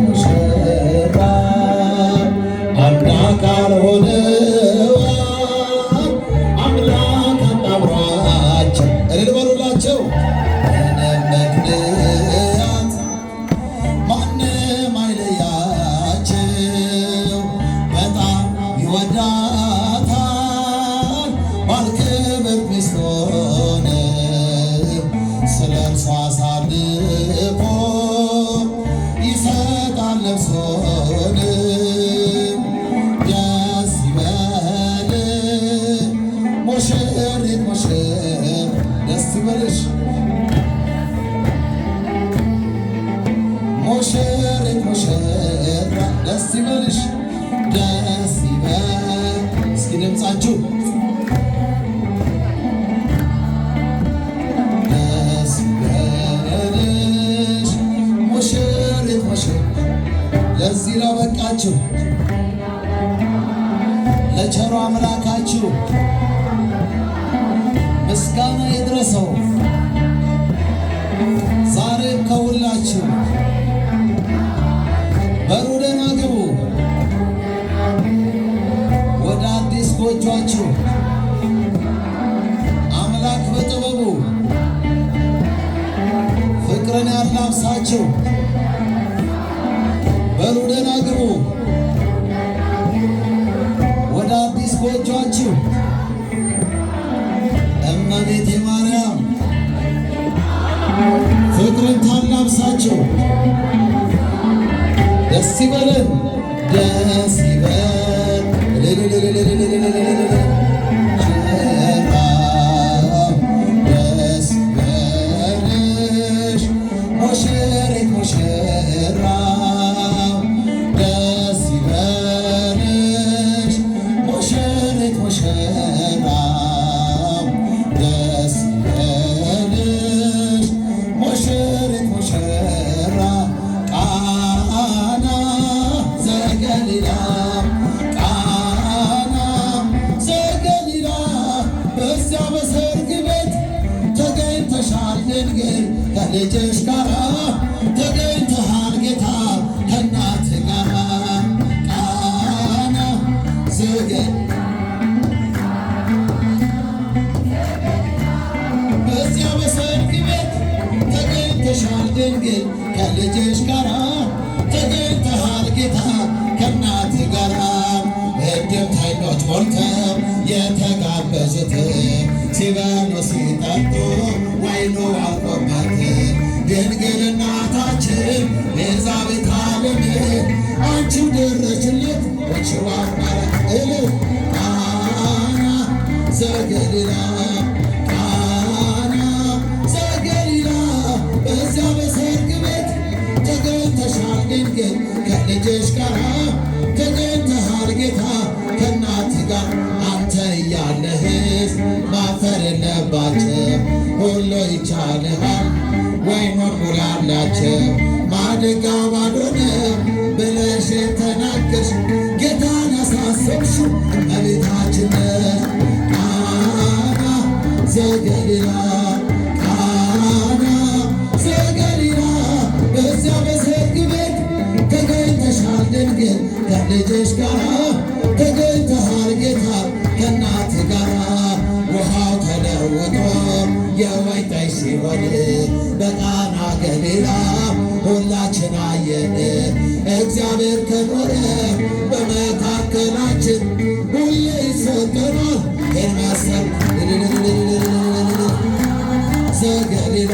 ሙሽራ አንድ አካል ሆነዋል አምላክ አጣምሯቸው እልል በሉላቸው ምንም ምክንያት ማንም አይለያቸው በጣም ይወዳታል ባልክብር ሚስት ሆነ ስለ እርሷ አሳልፎ ይሰጣል ነፍሱን ደስ ይበል ሙሽሪት ሙሽር ደስ ይበልሽ ሙሽሪት ሙሽራ ደስ ይበልሽ ደስ ይበል እስኪ ድምፃችሁ ደስ ይበልሽ ጎጆአችሁ አምላክ በጥበቡ ፍቅርን ያላብሳችሁ። በሉ ደህና ግቡ ወደ አዲስ ጎጆአችሁ። እመቤቴ ማርያም ፍቅርን ታላብሳችሁ። ደስ ይበለን፣ ደስ ይበል ደስ ይበልሽ ሙሽሪት ሙሽራው ደስ ይበልሽ ሙሽሪት ሙሽራው ደስ ይበልሽ ሙሽሪት ሙሽራ ቃና ዘገሊላ ቃና ዘገሊላ በዚያ በሰርግ ቤት ተገኝተሻል ድንግል ከልጅሽ ጋር ተገኝተሃል ጌታ ከእናት ጋር ቃና በዚያ በሰርግ ቤት ተገኝተሻል ድንግል ከልጅሽ ጋር ተገኝተሃል ጌታ ከእናት ጋር እድምተኞች ሞልተው የተጋበዙት ሲበሉ ሲጠጡ ወይኑ አልቆበት ድንግል እናታችን ቤዛዊተ ዓለም አንቺው ደረስሽለት ወችዋ ማለት ቃና ዘገሊላ ቃና ዘገሊላ በዚያ በሰርግ ቤት ተገኝተሻል ድንግል ከልጅሽ ጋር ተገኝተሃል ጌታ ከእናት ጋር አንተ እያለህስ ማፈር የለባቸው ሁሉ ይቻልሃል ወይኑን ሙላላቸው ማድጋ ባዶ ነው ብለሽ ተናገርሽ ጌታን ያሳሰብሽው እመቤታችን ቃና ዘገሊላ ቃና ዘገሊላ በዚያ በሰርግ ቤት ተገኝተሻል ድንግል ከልጅሽ ጋር ተገኝተሃል ጌታ ከእናት ጋር ውሃው ተለውጦ የወይን ጠጅ ሲሆን በቃና ገሊላ ሁላችን አየን። እግዚአብሔር ከኖረ በመካከላችን ሁሌ ይሰጠናል የመሰል ዘገሊላ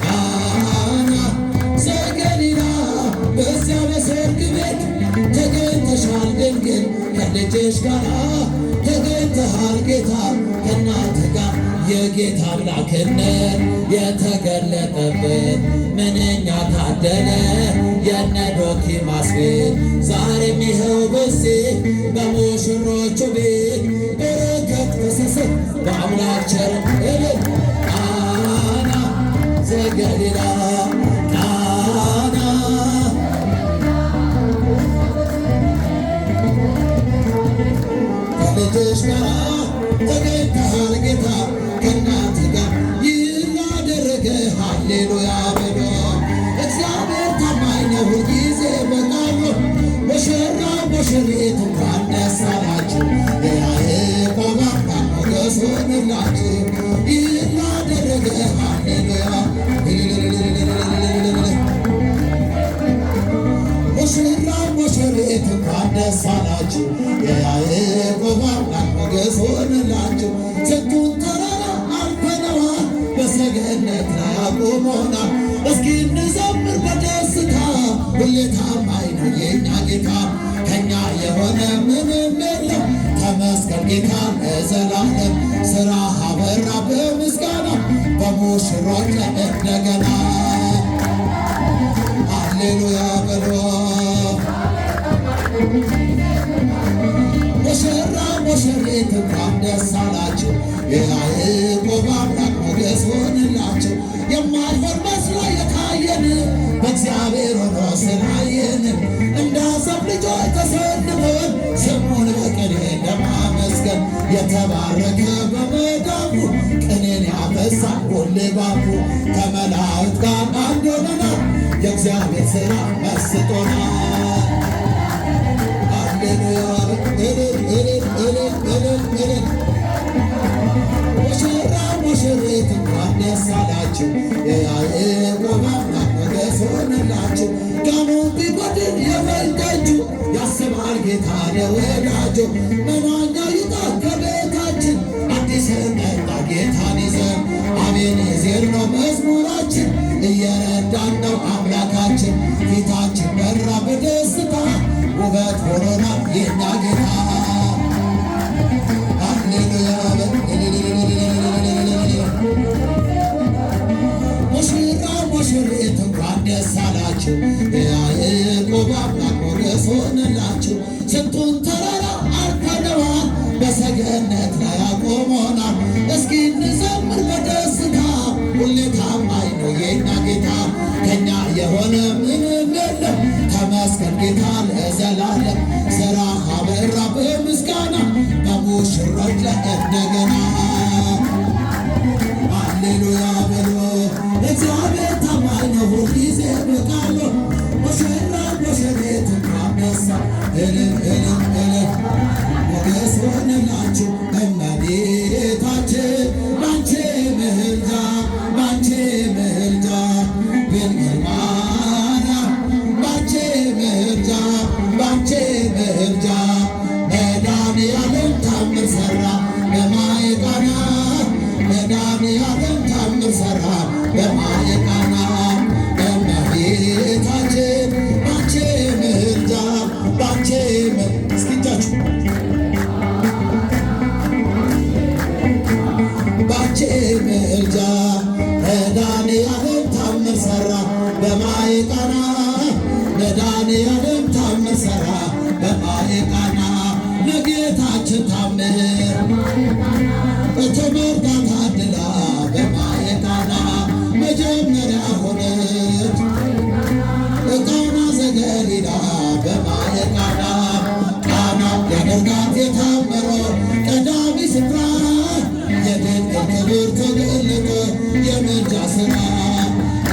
ቃና ዘገሊላ በዚያ በሰርግ ቤት ተገኝተሻል ድንግል ከልጅሽ ጋር ተገኝተሃል ጌታ ከእናት ጋር የጌታ አምላክነት የተገለጠበት ምንኛ ታደለ የነ ዶኪማስ ቤት ዛሬም ይኸው በዚህ በሙሽሮቹ ቤት በረከት ፈሰሰ በአምላክ ቸርነት ቃና ዘገሊላ ቃና ከልጅሽ ጋር ተገኝተሃል ጌታ ከእናት ጋር ይህን ላደረገ ሃሌሉያ በሎ እግዚአብሔር ታማኝ ነው ሁልጊዜ በቃሉ ሙሽራ ሙሽሪት እንኳን ደስ አላችሁ የያዕቆብ አምላክ ሞገስ ሆነላችሁ ይህን ላደረገ ሃሌሉያ ሙሽራ ሙሽሪት እንኳን ደስ አላችሁ የያዕቆብ አምላክ ሞገስ ሆነላችሁ ስንቱን ተራራ አልፈነዋል በሰገነት ላይ አቁሞናል እስኪ እንዘምር በደስታ ሁሌ ታማኝ ነው የእኛ ጌታ ከእኛ የሆነ ምንም የለም ተመስገን ጌታ ለዘላለም ሥራ አበራ በምስጋና በሙሽሮች ላይ እንደገና ሃሌሉያ በሎ ሙሽራ ሙሽሪት እንኳን ደስ አላችሁ የያዕቆብ አምላክ ሞገስ ሆነላችሁ የማይፈር መስሎ የታየን በእግዚአብሔር ሆኖ ስላየን እንዳሰብ ልጆች ተሰልፈን ስሙን በቅኔ ለማመስገን የተባረከ በመዳፉ ቅኔን ያፈሳል ሁሌ ባፉ ከመላእክት ጋር አንድ ሆነናል የእግዚአብሔር ሥራ መስጦናል ሃሌሉያ ሙሽራው ሙሽሪት እንኳን ደስ አላችሁ፣ የያዕቆብ አምላክ ሞገስ ሆነላችሁ። ጋኑ ቢጎድል የወይን ጠጁ ያስባል ጌታ ለወዳጁ። መናኛው ይውጣ ከቤታችን አዲስ መጣ ጌታን ይዘን። አቤኔዜር ነው መዝሙራችን እየረዳን ነው አምላካችን። ፊታችን በራ በደስታ ውበት ሆኖናል የኛ ጌታ። ሙሽራው ሙሽሪት እንኳን ደስ አላችሁ፣ የያዕቆብ አምላክ ሞገስ ሆነላችሁ። ስንቱን ተራራ አልፈነዋል፣ በሰገነት ላይ አቆሞናል። እስኪ እንዘምር በደስታ ሁሌ ታማኝ ነው የኛ ጌታ። ከኛ የሆነ ምንም የለም ተመስገን ጌታ ለዘላለም። ሥራ አበራ በምስጋና በሙሽሮች ላይ እንደገና። ሃሌሉያ በሎ እግዚአብሔር ታማኝ ነው ሁልጊዜ በቃሉ። ሙሽራ ሙሽሪት እንኳን ደስ እልል እልል እልል ሞገስ ሆነላችሁ እመቤታችን ባንቺ ምልጃ ባንቺ ምልጃ ድንግል ማርያም ባንቺ ምልጃ ባንቺ ምልጃ መድኃኒዓለም ታምር ሠራ በማየ ቃና መድኃኒዓለም ታምር ሠራ በማየ ቃና እመቤታችን ባንቺ ምልጃ ባንቺ እስኪጃችሁ ባንቺ ምልጃ መድኃኒዓለም ታምር ሠራ በማየ ቃና መድኃኒዓለም ታምር ሠራ በማየ ቃና። ለጌታችን ታምር ተመርጣ ታድላ በማየ ቃና መጀመሪያ ሆነች ቃና ዘገሊላ በማየ ቃና። ቃና ያደርጋት የታመረ ቀዳሚ ስፍራ የድንግል ክብር ተገለጠ የምልጃ ሥራ።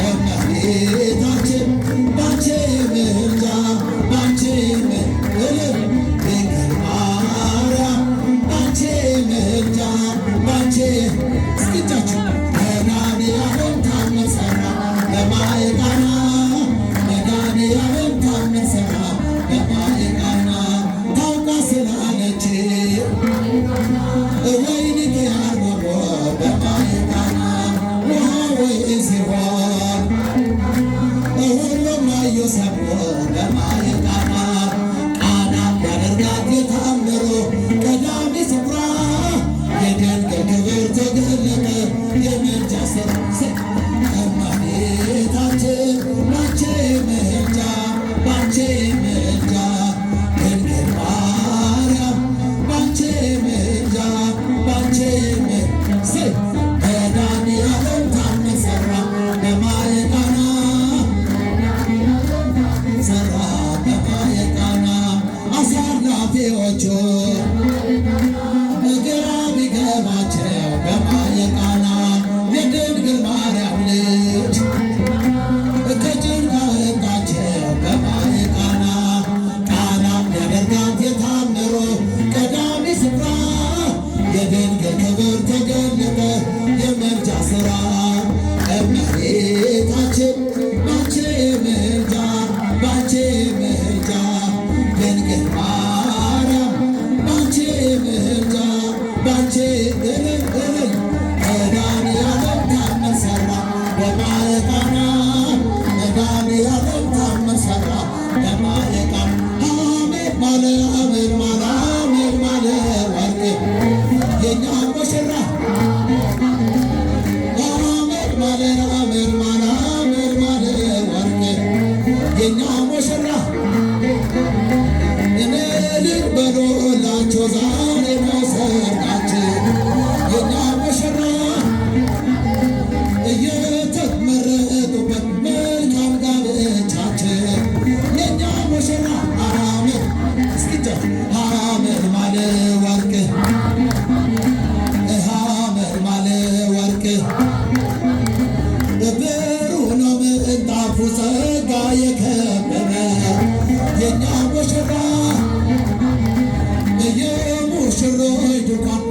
እመቤታችን ባንቺ ምልጃ ባንቺ እልል ድንግል ማርያም ባንቺ ምልጃ ባንቺ እስኪጃችሁ መድኃኒዓለም ታምር ሠራ በማየ ቃና መድኃኒዓለም ታምር ሠራ በማየ ቃና። ታውቃ ስላለች ወይን ያርጎ በማየ ቃና ውሃ ወይ ሲሆን ሁሉም አዩ ሰምቶ በማየ ቃና። ቃና ያደርጋት የታምሮ ቀዳሚ ስፍራ የድንግል ክብር ተገለጠ የምልጃ ሥራ። እመቤታችን ባንቺ ምልጃ ባንቺ ምልጃ ድንግል ማርያም ባንቺ ምልጃ ባንቺ መድኃኒዓለም ታምር ሠራ በማየ ቃና ሠራ በማየ ቃና። አሳላፊዎቹ ግራ ቢገባቸው በማየ ቃና የድንግል ማርያም ልጅ ከጭንቅ አወጣቸው በማየ ቃና። ቃና ያደርጋት የታምሮ ቀዳሚ ስፍራ የድንግል ክብር ተገለጠ የምልጃ ሥራ። እመቤታችን ባንቺ ምልጃ ባንቺ ምልጃ ድንግል ማርያም ባንቺ ምልጃ ባንቺ እልል እልል መድኃኒዓለም ታምር ሠራ በማየ ቃና መድኃኒዓለም ታምር ሠራ በማየ ቃና። አሜን ማለ አሜን ማለ አሜን ማለ ወርቅ የኛ ሙሽራ አሜን ማለ አሜን ማለ አሜን ማለ ወርቅ የኛ ሙሽራ እልል በሉላቸው ዛሬ ነው ሰርጋችን የኛ ሙሽራ እየተመረጡበት መልካም ጋብቻችን የኛ ሙሽራ አሜን እስኪጃ አሜን ማለ ወርቅ አሜን ማለ ወርቅ ብሩህ ነው ምንጣፉ ጸጋ የከበበ የኛ ሙሽራ የሙሽሮች ድንኳን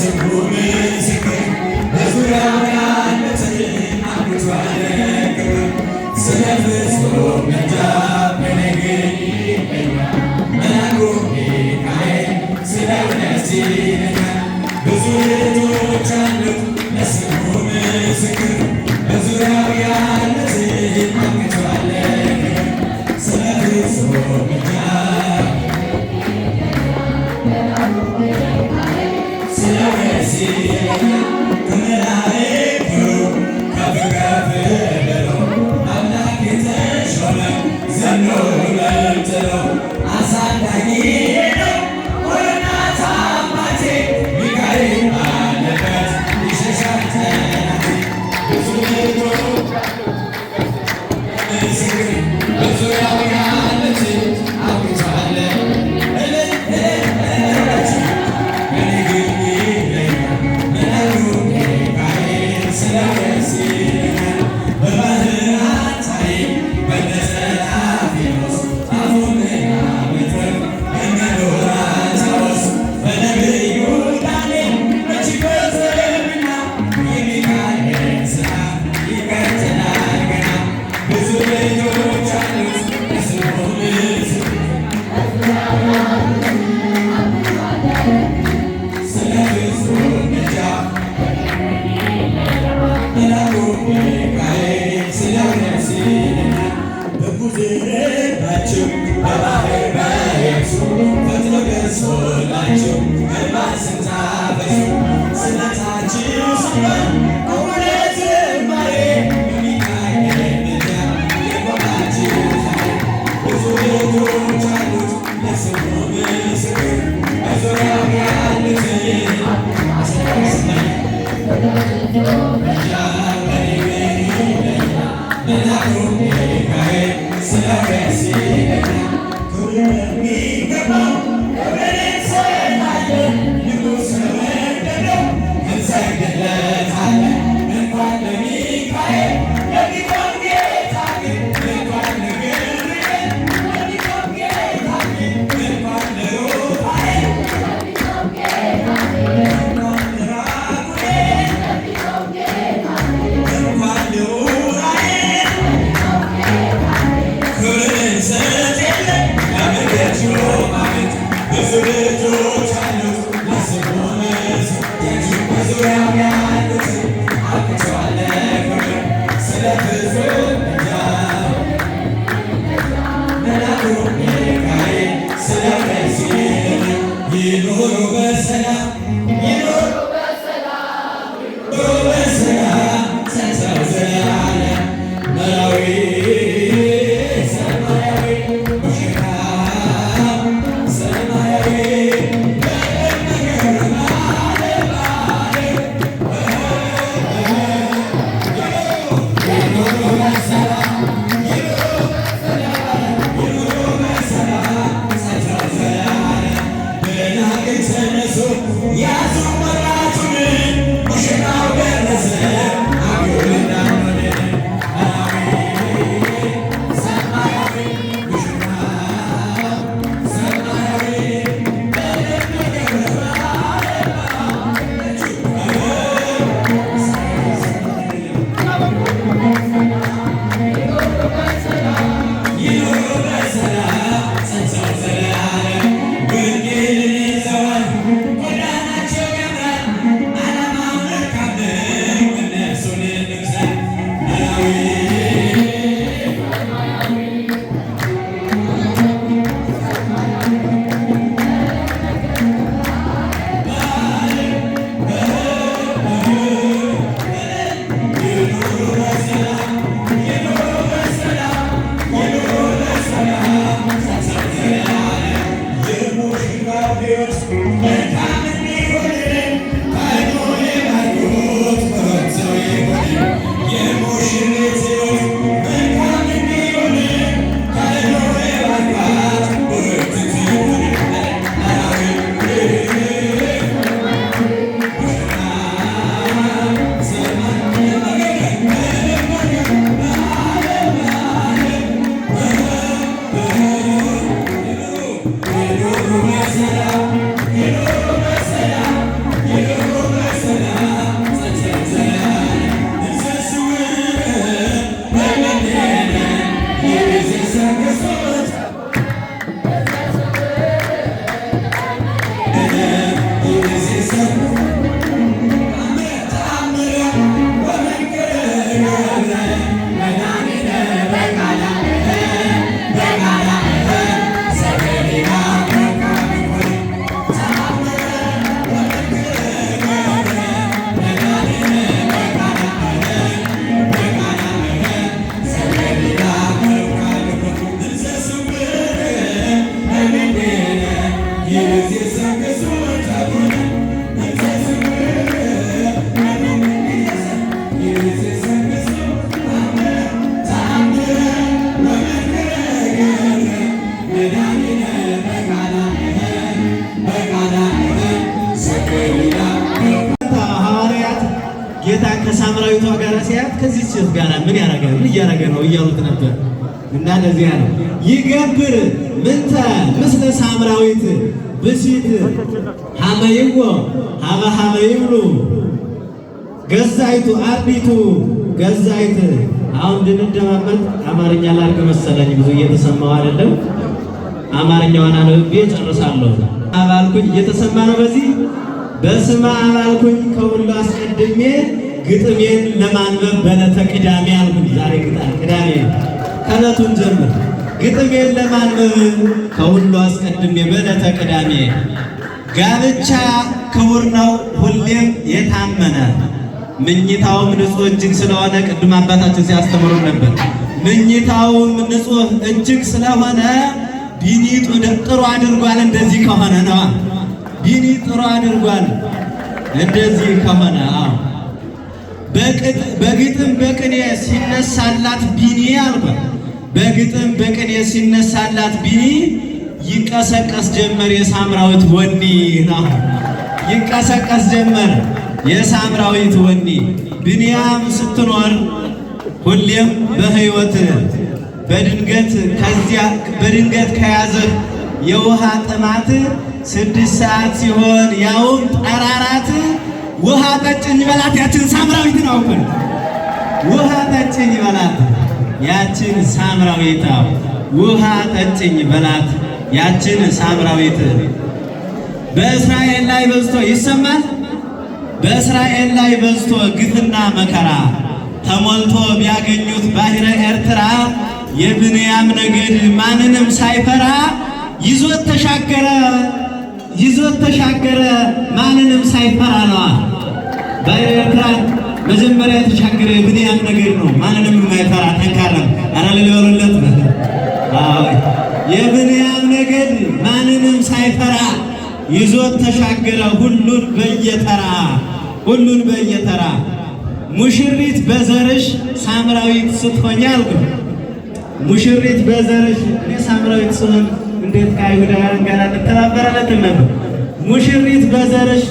ለስሙ ምስክር በዙሪያው ያሉትን አብርቷል ክብር ስለ ፍጹም ምልጃ በነገር ይገኛል መልአኩ ሚካኤል ስለ እውነት ይነግራል ብዙ ልጆች አሉት ለስሙ ምስክር በዙሪያው ያሉትን አብርቷል ክብር ስለ ፍጹም ምልጃ ያዙ ጌታን ከሳምራዊቷ ጋር ሲያት ከዚህ ሴት ጋር ምን ያደርጋል? ምን እያደረገ ነው እያሉት ነበር። እና ለዚያ ነው ይገብር ምንተ ምስለ ሳምራዊት ብሲት ሀመይዎ ሀበ ሀመይብሉ ገዛይቱ አርዲቱ ገዛይት። አሁን እንድንደማመጥ አማርኛ ላድርግ መሰለኝ፣ ብዙ እየተሰማው አይደለም። አማርኛዋን አንብቤ ጨርሳለሁ። አባልኩኝ እየተሰማ ነው። በዚህ በስመ አብ አልኩኝ ከሁሉ አስቀድሜ ግጥሜን ለማንበብ በዕለተ ቅዳሜ አልኩኝ። ዛሬ ቅዳሜ ከዕለቱን ጀምር ግጥሜን ለማንበብ ከሁሉ አስቀድሜ በዕለተ ቅዳሜ። ጋብቻ ክቡር ነው ሁሌም የታመነ ምኝታውም ንጹሕ እጅግ ስለሆነ ቅድም አባታችን ሲያስተምሩ ነበር። ምኝታውም ንጹሕ እጅግ ስለሆነ ቢኒጡ ጥሩ አድርጓል። እንደዚህ ከሆነ ነዋ ቢኒ ጥሩ አድርጓል። እንደዚህ ከሆነ በግጥም በቅኔ ሲነሳላት ቢኒ አልኳት። በግጥም በቅኔ ሲነሳላት ቢኒ ይቀሰቀስ ጀመር የሳምራዊት ወኒ ነው። ይቀሰቀስ ጀመር የሳምራዊት ወኒ። ብንያም ስትኖር ሁሌም በሕይወት በድንገት ከያዘህ የውሃ ጥማት 6 ሰዓት ሲሆን ያውም ጠራራት ውሃ ጠጭኝ በላት ያችን ሳምራዊት ነው። ውሃ ጠጭኝ በላት ያችን ሳምራዊት ውሃ ጠጭኝ በላት ያችን ሳምራዊት። በእስራኤል ላይ በዝቶ ይሰማል። በእስራኤል ላይ በዝቶ ግፍና መከራ ተሞልቶ ቢያገኙት ባሕረ ኤርትራ የብንያም ነገድ ማንንም ሳይፈራ ይዞት ተሻገረ ማንንም ሳይፈራ ነዋ። ባሕረ ኤርትራ መጀመሪያ የተሻገረ የብንያም ነገድ ነው። ማንንም የማይፈራ ጠንካራ አራልለወሩለት የብንያም ነገድ ማንንም ሳይፈራ ይዞት ተሻገረ ሁሉን በየተራ። ሙሽሪት በዘርሽ ሳምራዊት ስትሆኝ አልኩ። ሙሽሪት በዘርሽ እኔ ሳምራዊት ስሆን እንዴት ከአይሁዳውያን ጋር እንተባበራለን ነበር። ሙሽሪት በዘርሽ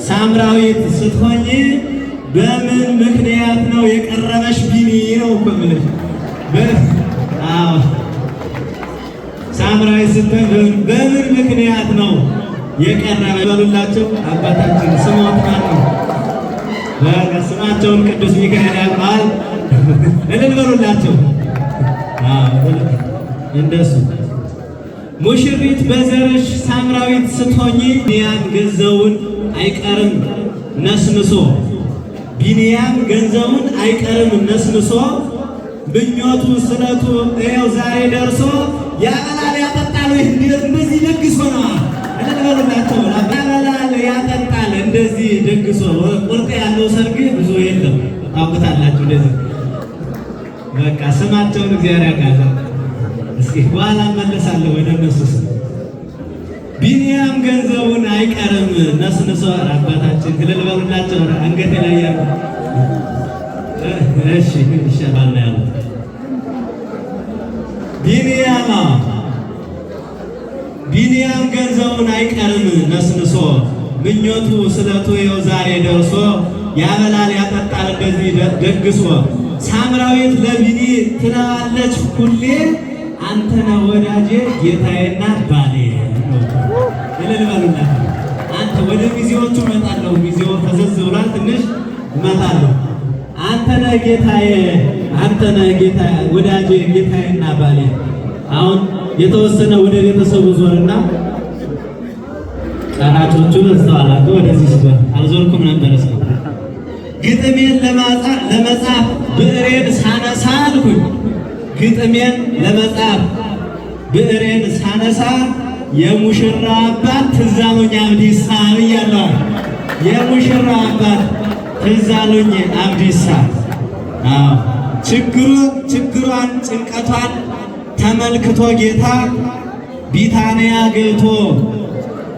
ሳምራዊት ስትሆኝ በምን ምክንያት ነው የቀረበሽ ቢኒ ነው እኮ የምልሽ። ሳምራዊት ስትሆኝ በምን ምክንያት ነው የቀረበ? በሉላቸው አባታችን ስሞት ማን ነው? ስማቸውን ቅዱስ ሚካኤል ያውቃል። እልል በሉላቸው እንደሱ። ሙሽሪት በዘርሽ ሳምራዊት ስትሆኚ ቢንያም ገንዘቡን አይቀርም ነስንሶ ነስንሶ ምኞቱ ስለቱ ይኸው ዛሬ ደርሶ ያበላል ያጠጣል። እንደዚህ ደግሶ ነው። እልል በሉላቸው። ያበላል ያጠጣል እንደዚህ ደግሶ። ቁርጥ ያለው ሰርግ ብዙ የለም ታውቁታላችሁ። እንደዚህ በቃ ስማቸውን እግዚአብሔር ያውቃል። እስኪ በኋላ መለሳለሁ ወደ እነሱ ስም። ቢንያም ገንዘቡን አይቀርም ነስንሶ። አባታችን እልል በሉላቸው። አንገቴ ላይ ያሉ እሺ ይሻላል ነው ያሉት። ቢንያም ገንዘቡን አይቀርም ነስንሶ ምኞቱ ስለቱ ይኸው ዛሬ ደርሶ ያበላል ያጠጣል እንደዚህ ደግሶ። ሳምራዊት ለቢኒ ትለዋለች ሁሌ አንተነ ወዳጄ ጌታዬና ባሌ። እልል በሉላት። አንተ ወደ ሚዜዎቹ እመጣለሁ። ሚዜው ፈዘዝ ብሏል ትንሽ እመጣለሁ። አንተነ ጌታዬ አንተነ ጌታ ወዳጄ ጌታዬና ባሌ። አሁን የተወሰነ ወደ ቤተሰቡ ዞርና ቀራጮቹን እስተዋላችሁ ወደዚህ አልዞርኩም ነበር እስከ ግጥሜን ለመጻፍ ብዕሬን ሳነሳ አልኩኝ። ግጥሜን ለመጻፍ ብዕሬን ሳነሳ የሙሽራ አባት ትዝ አሉኝ አብዲሳ ብያለሁ። የሙሽራ አባት ትዝ አሉኝ አብዲሳ። ችግሯን ጭንቀቷን ተመልክቶ ጌታ ቢታንያ ገብቶ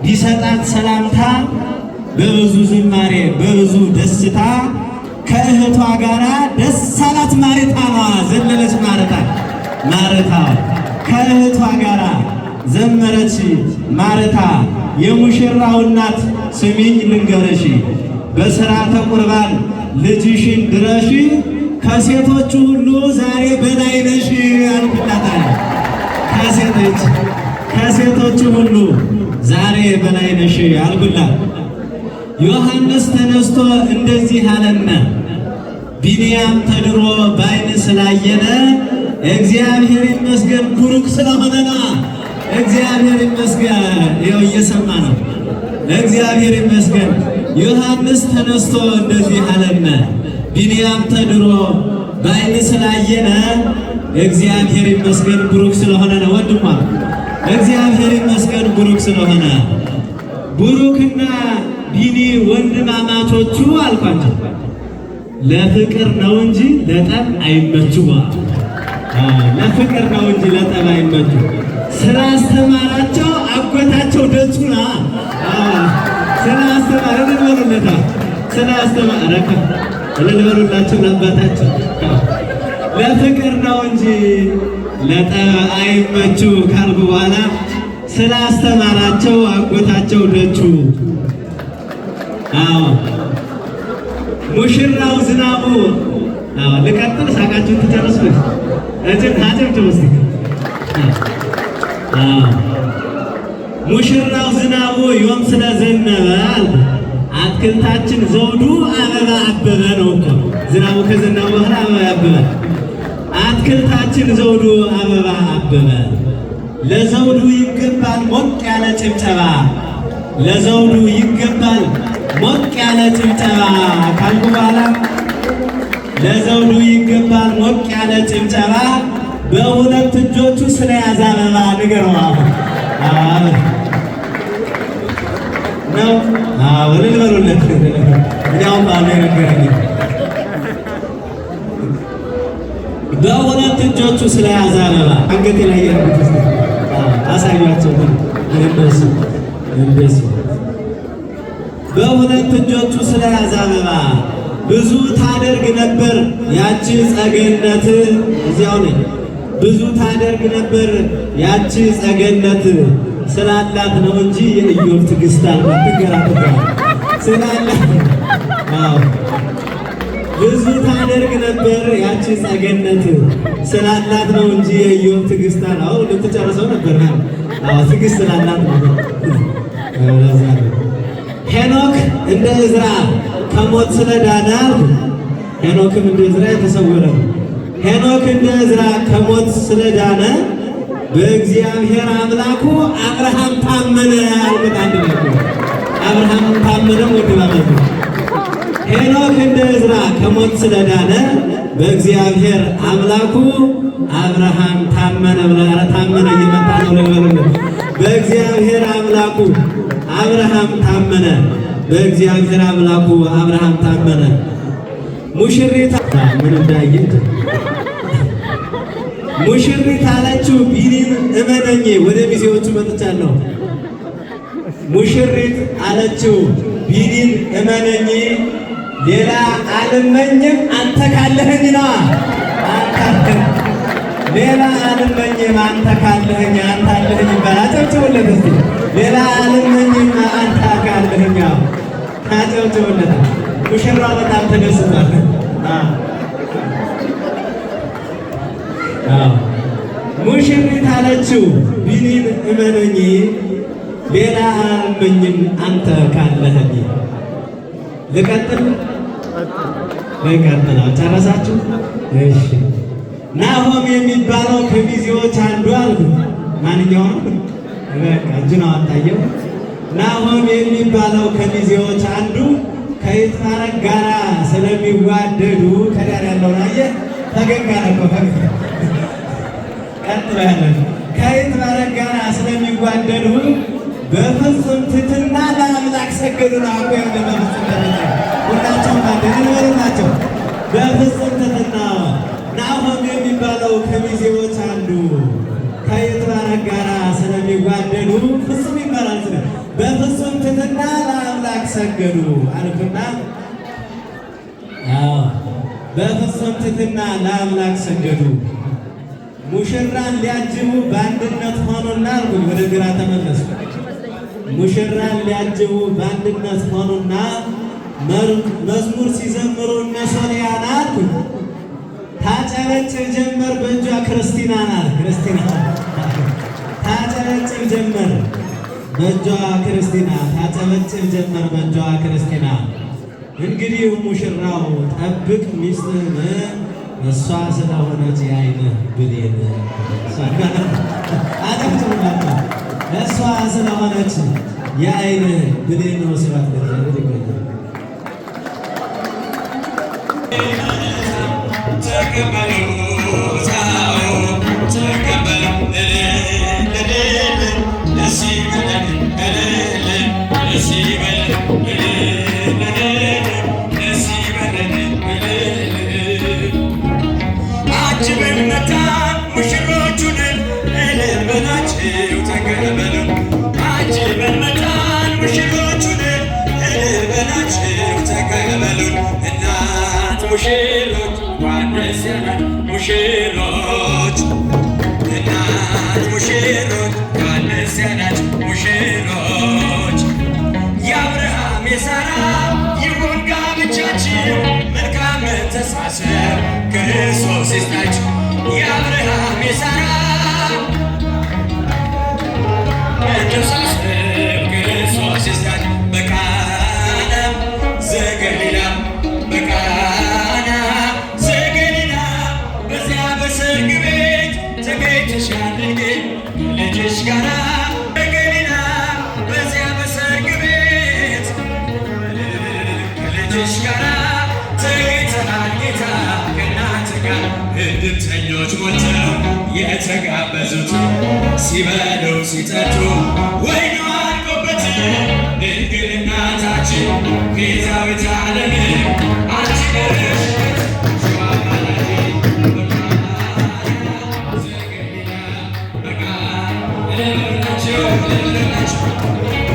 ቢሰጣት ሰላምታ በብዙ ዝማሬ በብዙ ደስታ ከእህቷ ጋራ ደስ አላት። ማርታ ነዋ ዘለለች። ማርታ ከእህቷ ጋራ ዘመረች። ማርታ የሙሽራው እናት ስሚኝ ልንገርሽ፣ በሥርዓተ ቁርባን ልጅሽን ድረሽ፣ ከሴቶቹ ሁሉ ዛሬ በላይ ነሽ አልኩላታል። ከሴቶቹ ሁሉ ዛሬ በላይ ነሽ አልኩላት። ዮሐንስ ተነስቶ እንደዚህ አለነ፣ ቢንያም ተድሮ በዓይን ስላየነ እግዚአብሔር ይመስገን ቡሩክ ስለሆነና እግዚአብሔር ይመስገን። ይኸው እየሰማ ነው። እግዚአብሔር ይመስገን። ዮሐንስ ተነስቶ እንደዚህ አለነ፣ ቢንያም ተድሮ በዓይን ስላየነ እግዚአብሔር ይመስገን ቡሩክ ስለሆነ ነው። ወንድሟ እግዚአብሔር ይመስገን ቡሩክ ስለሆነ። ቡሩክና ቢኒ ወንድማማቾቹ አልኳቸው ለፍቅር ነው እንጂ ለጠብ አይመቹም። ለፍቅር ነው እንጂ ለጠብ አይመቹ። ስላስተማራቸው አጎታቸው ደቹና ስላስተማራቸው ለአባታቸው ለፍቅር ነው እንጂ ለጠብ አይመቹ ካልኩ በኋላ ስላስተማራቸው አጎታቸው ደቹ። ሙሽራው ዝናቡ ልቀጥል ሳቃችሁን ትጨርሱ ውስጥ ሙሽራው ዝናቡ ዮም ስለዘነበ አትክልታችን ዘውዱ አበባ አበበ ነው እኮ። ዝናቡ ከዘነበ በኋላ አበባ ያብባል። አትክልታችን ዘውዱ አበባ አበበ። ለዘውዱ ይገባል ሞቅ ያለ ጭብጨባ። ለዘውዱ ይገባል ሞቅ ያለ ጭብጨባ ካልኩ በኋላ ለዘውዱ ይገባል ሞቅ ያለ ጭብጨባ። በሁለት እጆቹ ስለያዘ አበባ ንገረው ነው። ወለል በሉለት እኛው ባለ ነገረኝ። በሁለት እጆቹ ስለያዘ አበባ አንገቴ ላይ ያርጉት አሳያቸው። እንደሱ በሁለት እጆቹ ስለያዘ አበባ ብዙ ታደርግ ነበር ያቺ ጸገነት። እዚያው ነኝ። ብዙ ታደርግ ነበር ያቺ ጸገነት። ስላላት ነው እንጂ የኢዮብ ትዕግስት አልተገራተታ ስላላት። ብዙ ታደርግ ነበር ያቺ ጸገነት። ስላላት ነው እንጂ የኢዮብ ትዕግስት አለው። ልትጨርሰው ነበር። ትዕግስት ስላላት ነው። ሄኖክ እንደ ዕዝራ ከሞት ስለዳነ ሄኖክም እንደ ዕዝራ የተሰወረ ነው። ሄኖክ እንደ ዕዝራ ከሞት ስለዳነ በእግዚአብሔር አምላኩ አብርሃም ታመነ አልኩት። አንድ ነው። አብርሃም ታመነ ወድባበት። ሄኖክ እንደ ዕዝራ ከሞት ስለዳነ በእግዚአብሔር አምላኩ አብርሃም ታመነ ብለህ ታመነ እየመጣ ነው ለበለለ። በእግዚአብሔር አምላኩ አብርሃም ታመነ። በእግዚአብሔር አምላኩ አብርሃም ታመነ። ሙሽሪት ምን እንዳየት ሙሽሪት አለችው ቢኒን እመነኝ። ወደ ሚዜዎቹ መጥቻለሁ። ሙሽሪት አለችው ቢኒን እመነኝ፣ ሌላ አልመኝም አንተ ካለህኝ ነዋ። ሌላ አልመኝም አንተ ካለህኝ። አንተ አለህኝ ባላጨብጭቡለት እስቲ። ሌላ አልመኝም አንተ ካለህኝ ታጨብጭቡለት። ሙሽራው በጣም ተደስቷል። ሙሽሪት አለችው ቢኒን እመነኝ፣ ሌላ አልመኝም አንተ ካለህኝ። ልቀጥል? ጨረሳችሁ? እሺ። ናሆም የሚባለው ከሚዜዎች አንዱ አልኩ። ማንኛውም በቃ እጁን አወጣየው። ናሆም የሚባለው ከሚዜዎች አንዱ ከይትባረክ ጋራ ስለሚዋደዱ ከዳር ያለውን አየህ ፈገግ አለ እኮ ፈገግ ቀጥሎ ያለው ከይትባረክ ጋራ ስለሚዋደዱ በፍጹም ትሕትና ለአምላክ ሰገዱ ነው። አቆ ያለ በፍጹም ትሕትና ሁላቸውም አንድ ናቸው። በፍጹም ትሕትና ናሆም የሚባለው ከሚዜዎች አንዱ ከይትባረክ ጋራ ስለሚዋደዱ ፍጹም ይባላል። በፍጹም ትሕትና ለአምላክ ሰገዱ አልኩና፣ በፍጹም ትሕትና ለአምላክ ሰገዱ። ሙሽራን ሊያጅቡ በአንድነት ሆኑና አልኩኝ። ወደ ግራ ተመለሱ። ሙሽራን ሊያጅቡ በአንድነት ሆኑና መዝሙር ሲዘምሩ እነ ሶርያና አልኩኝ። ታጨበጭብ ጀመር በእጇ ክርስቲና ናት። ክርስቲና ታጨበጭብ ጀመር በእጇ ክርስቲና ታጨበጭብ ጀመር በእጇ ክርስቲና። እንግዲህ ሙሽራው ጠብቅ ሚስትህን እሷ ስለሆነች የዓይንህ ብሌን አጨብጭቡላቸው። እሷ ስለሆነች የዓይንህ ብሌን ነው። ስራት ለእግዚአብሔር ይገኛል። ሙሽሮች ዋነስ ሙሽሮች እናት ሙሽሮች ዋነስ ያላች ሙሽሮች የአብርሃም የሳራ ይሁን ጋብቻችሁ መልካም መተሳሰብ ክርስቶስ ይስጣችሁ። የአብርሃም የሳራ መተሳሰብ ክርስቶስ ይስጣችሁ። በቃና ዘገሊላ በቃና ዘገሊላ በዚያ በሰርግ ቤት ተገኝተሻል ልጅሽ ጋራ በገሊላ በዚያ በሰርግ ቤት ከልጅሽ ጋራ ተገኝተሃል ጌታ ከእናት ጋር። እድምተኞች ሞልተው የተጋበዙት ሲበሉ ሲጠጡ ወይኑ አልቆበት ድንግል እናታችን ቤዛዊተ ዓለም አንቺ ነሽ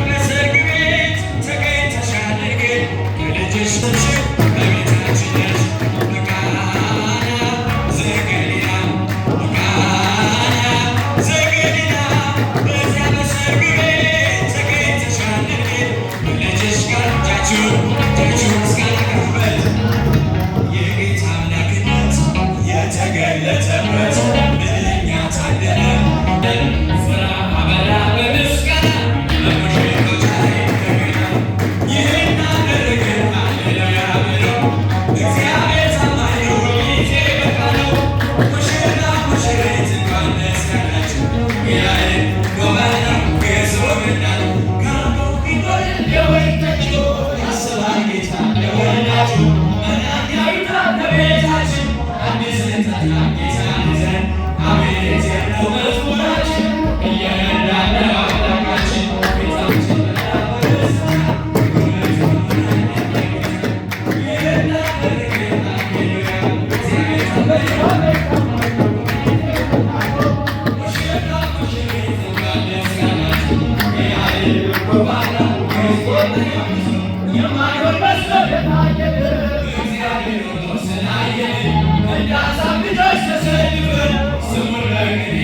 በሰርግ ቤት ተገኝተሻል ከልጅሽ በቤታችን ነሽ በቃና ዘገሊላ በቃና ዘገሊላ በዚያ በሰርግ ቤት ተገኝተሻል ከልጅሽ ጋር እጃችሁ ምስጋና ከፍበት የጌታ አምላክነት የተገለጠበት ምንኛ ታደለ ስራ አበራ በምስጋና በሙሽሮች ላይ ተገና ይህን አደረገ ሃሌሉያ ብሎ እግዚአብሔር ታማኝ ነው ጊዜ በቃ ነው። ሙሽራ ሙሽሪት እንኳን ደስ ያላችሁ ያይን ጎባናው የሶምናል ካርቦ ቢጎል የወይናችሁ ያስባል ጌታ የወይናችሁ መናኛዊታ በቤታችን አዲስ ልታታ ጌታ ይዘን አቤት ያለው መዝሙራችን እየረዳን አምላካችን ቤታችን ስሙን ለግኔ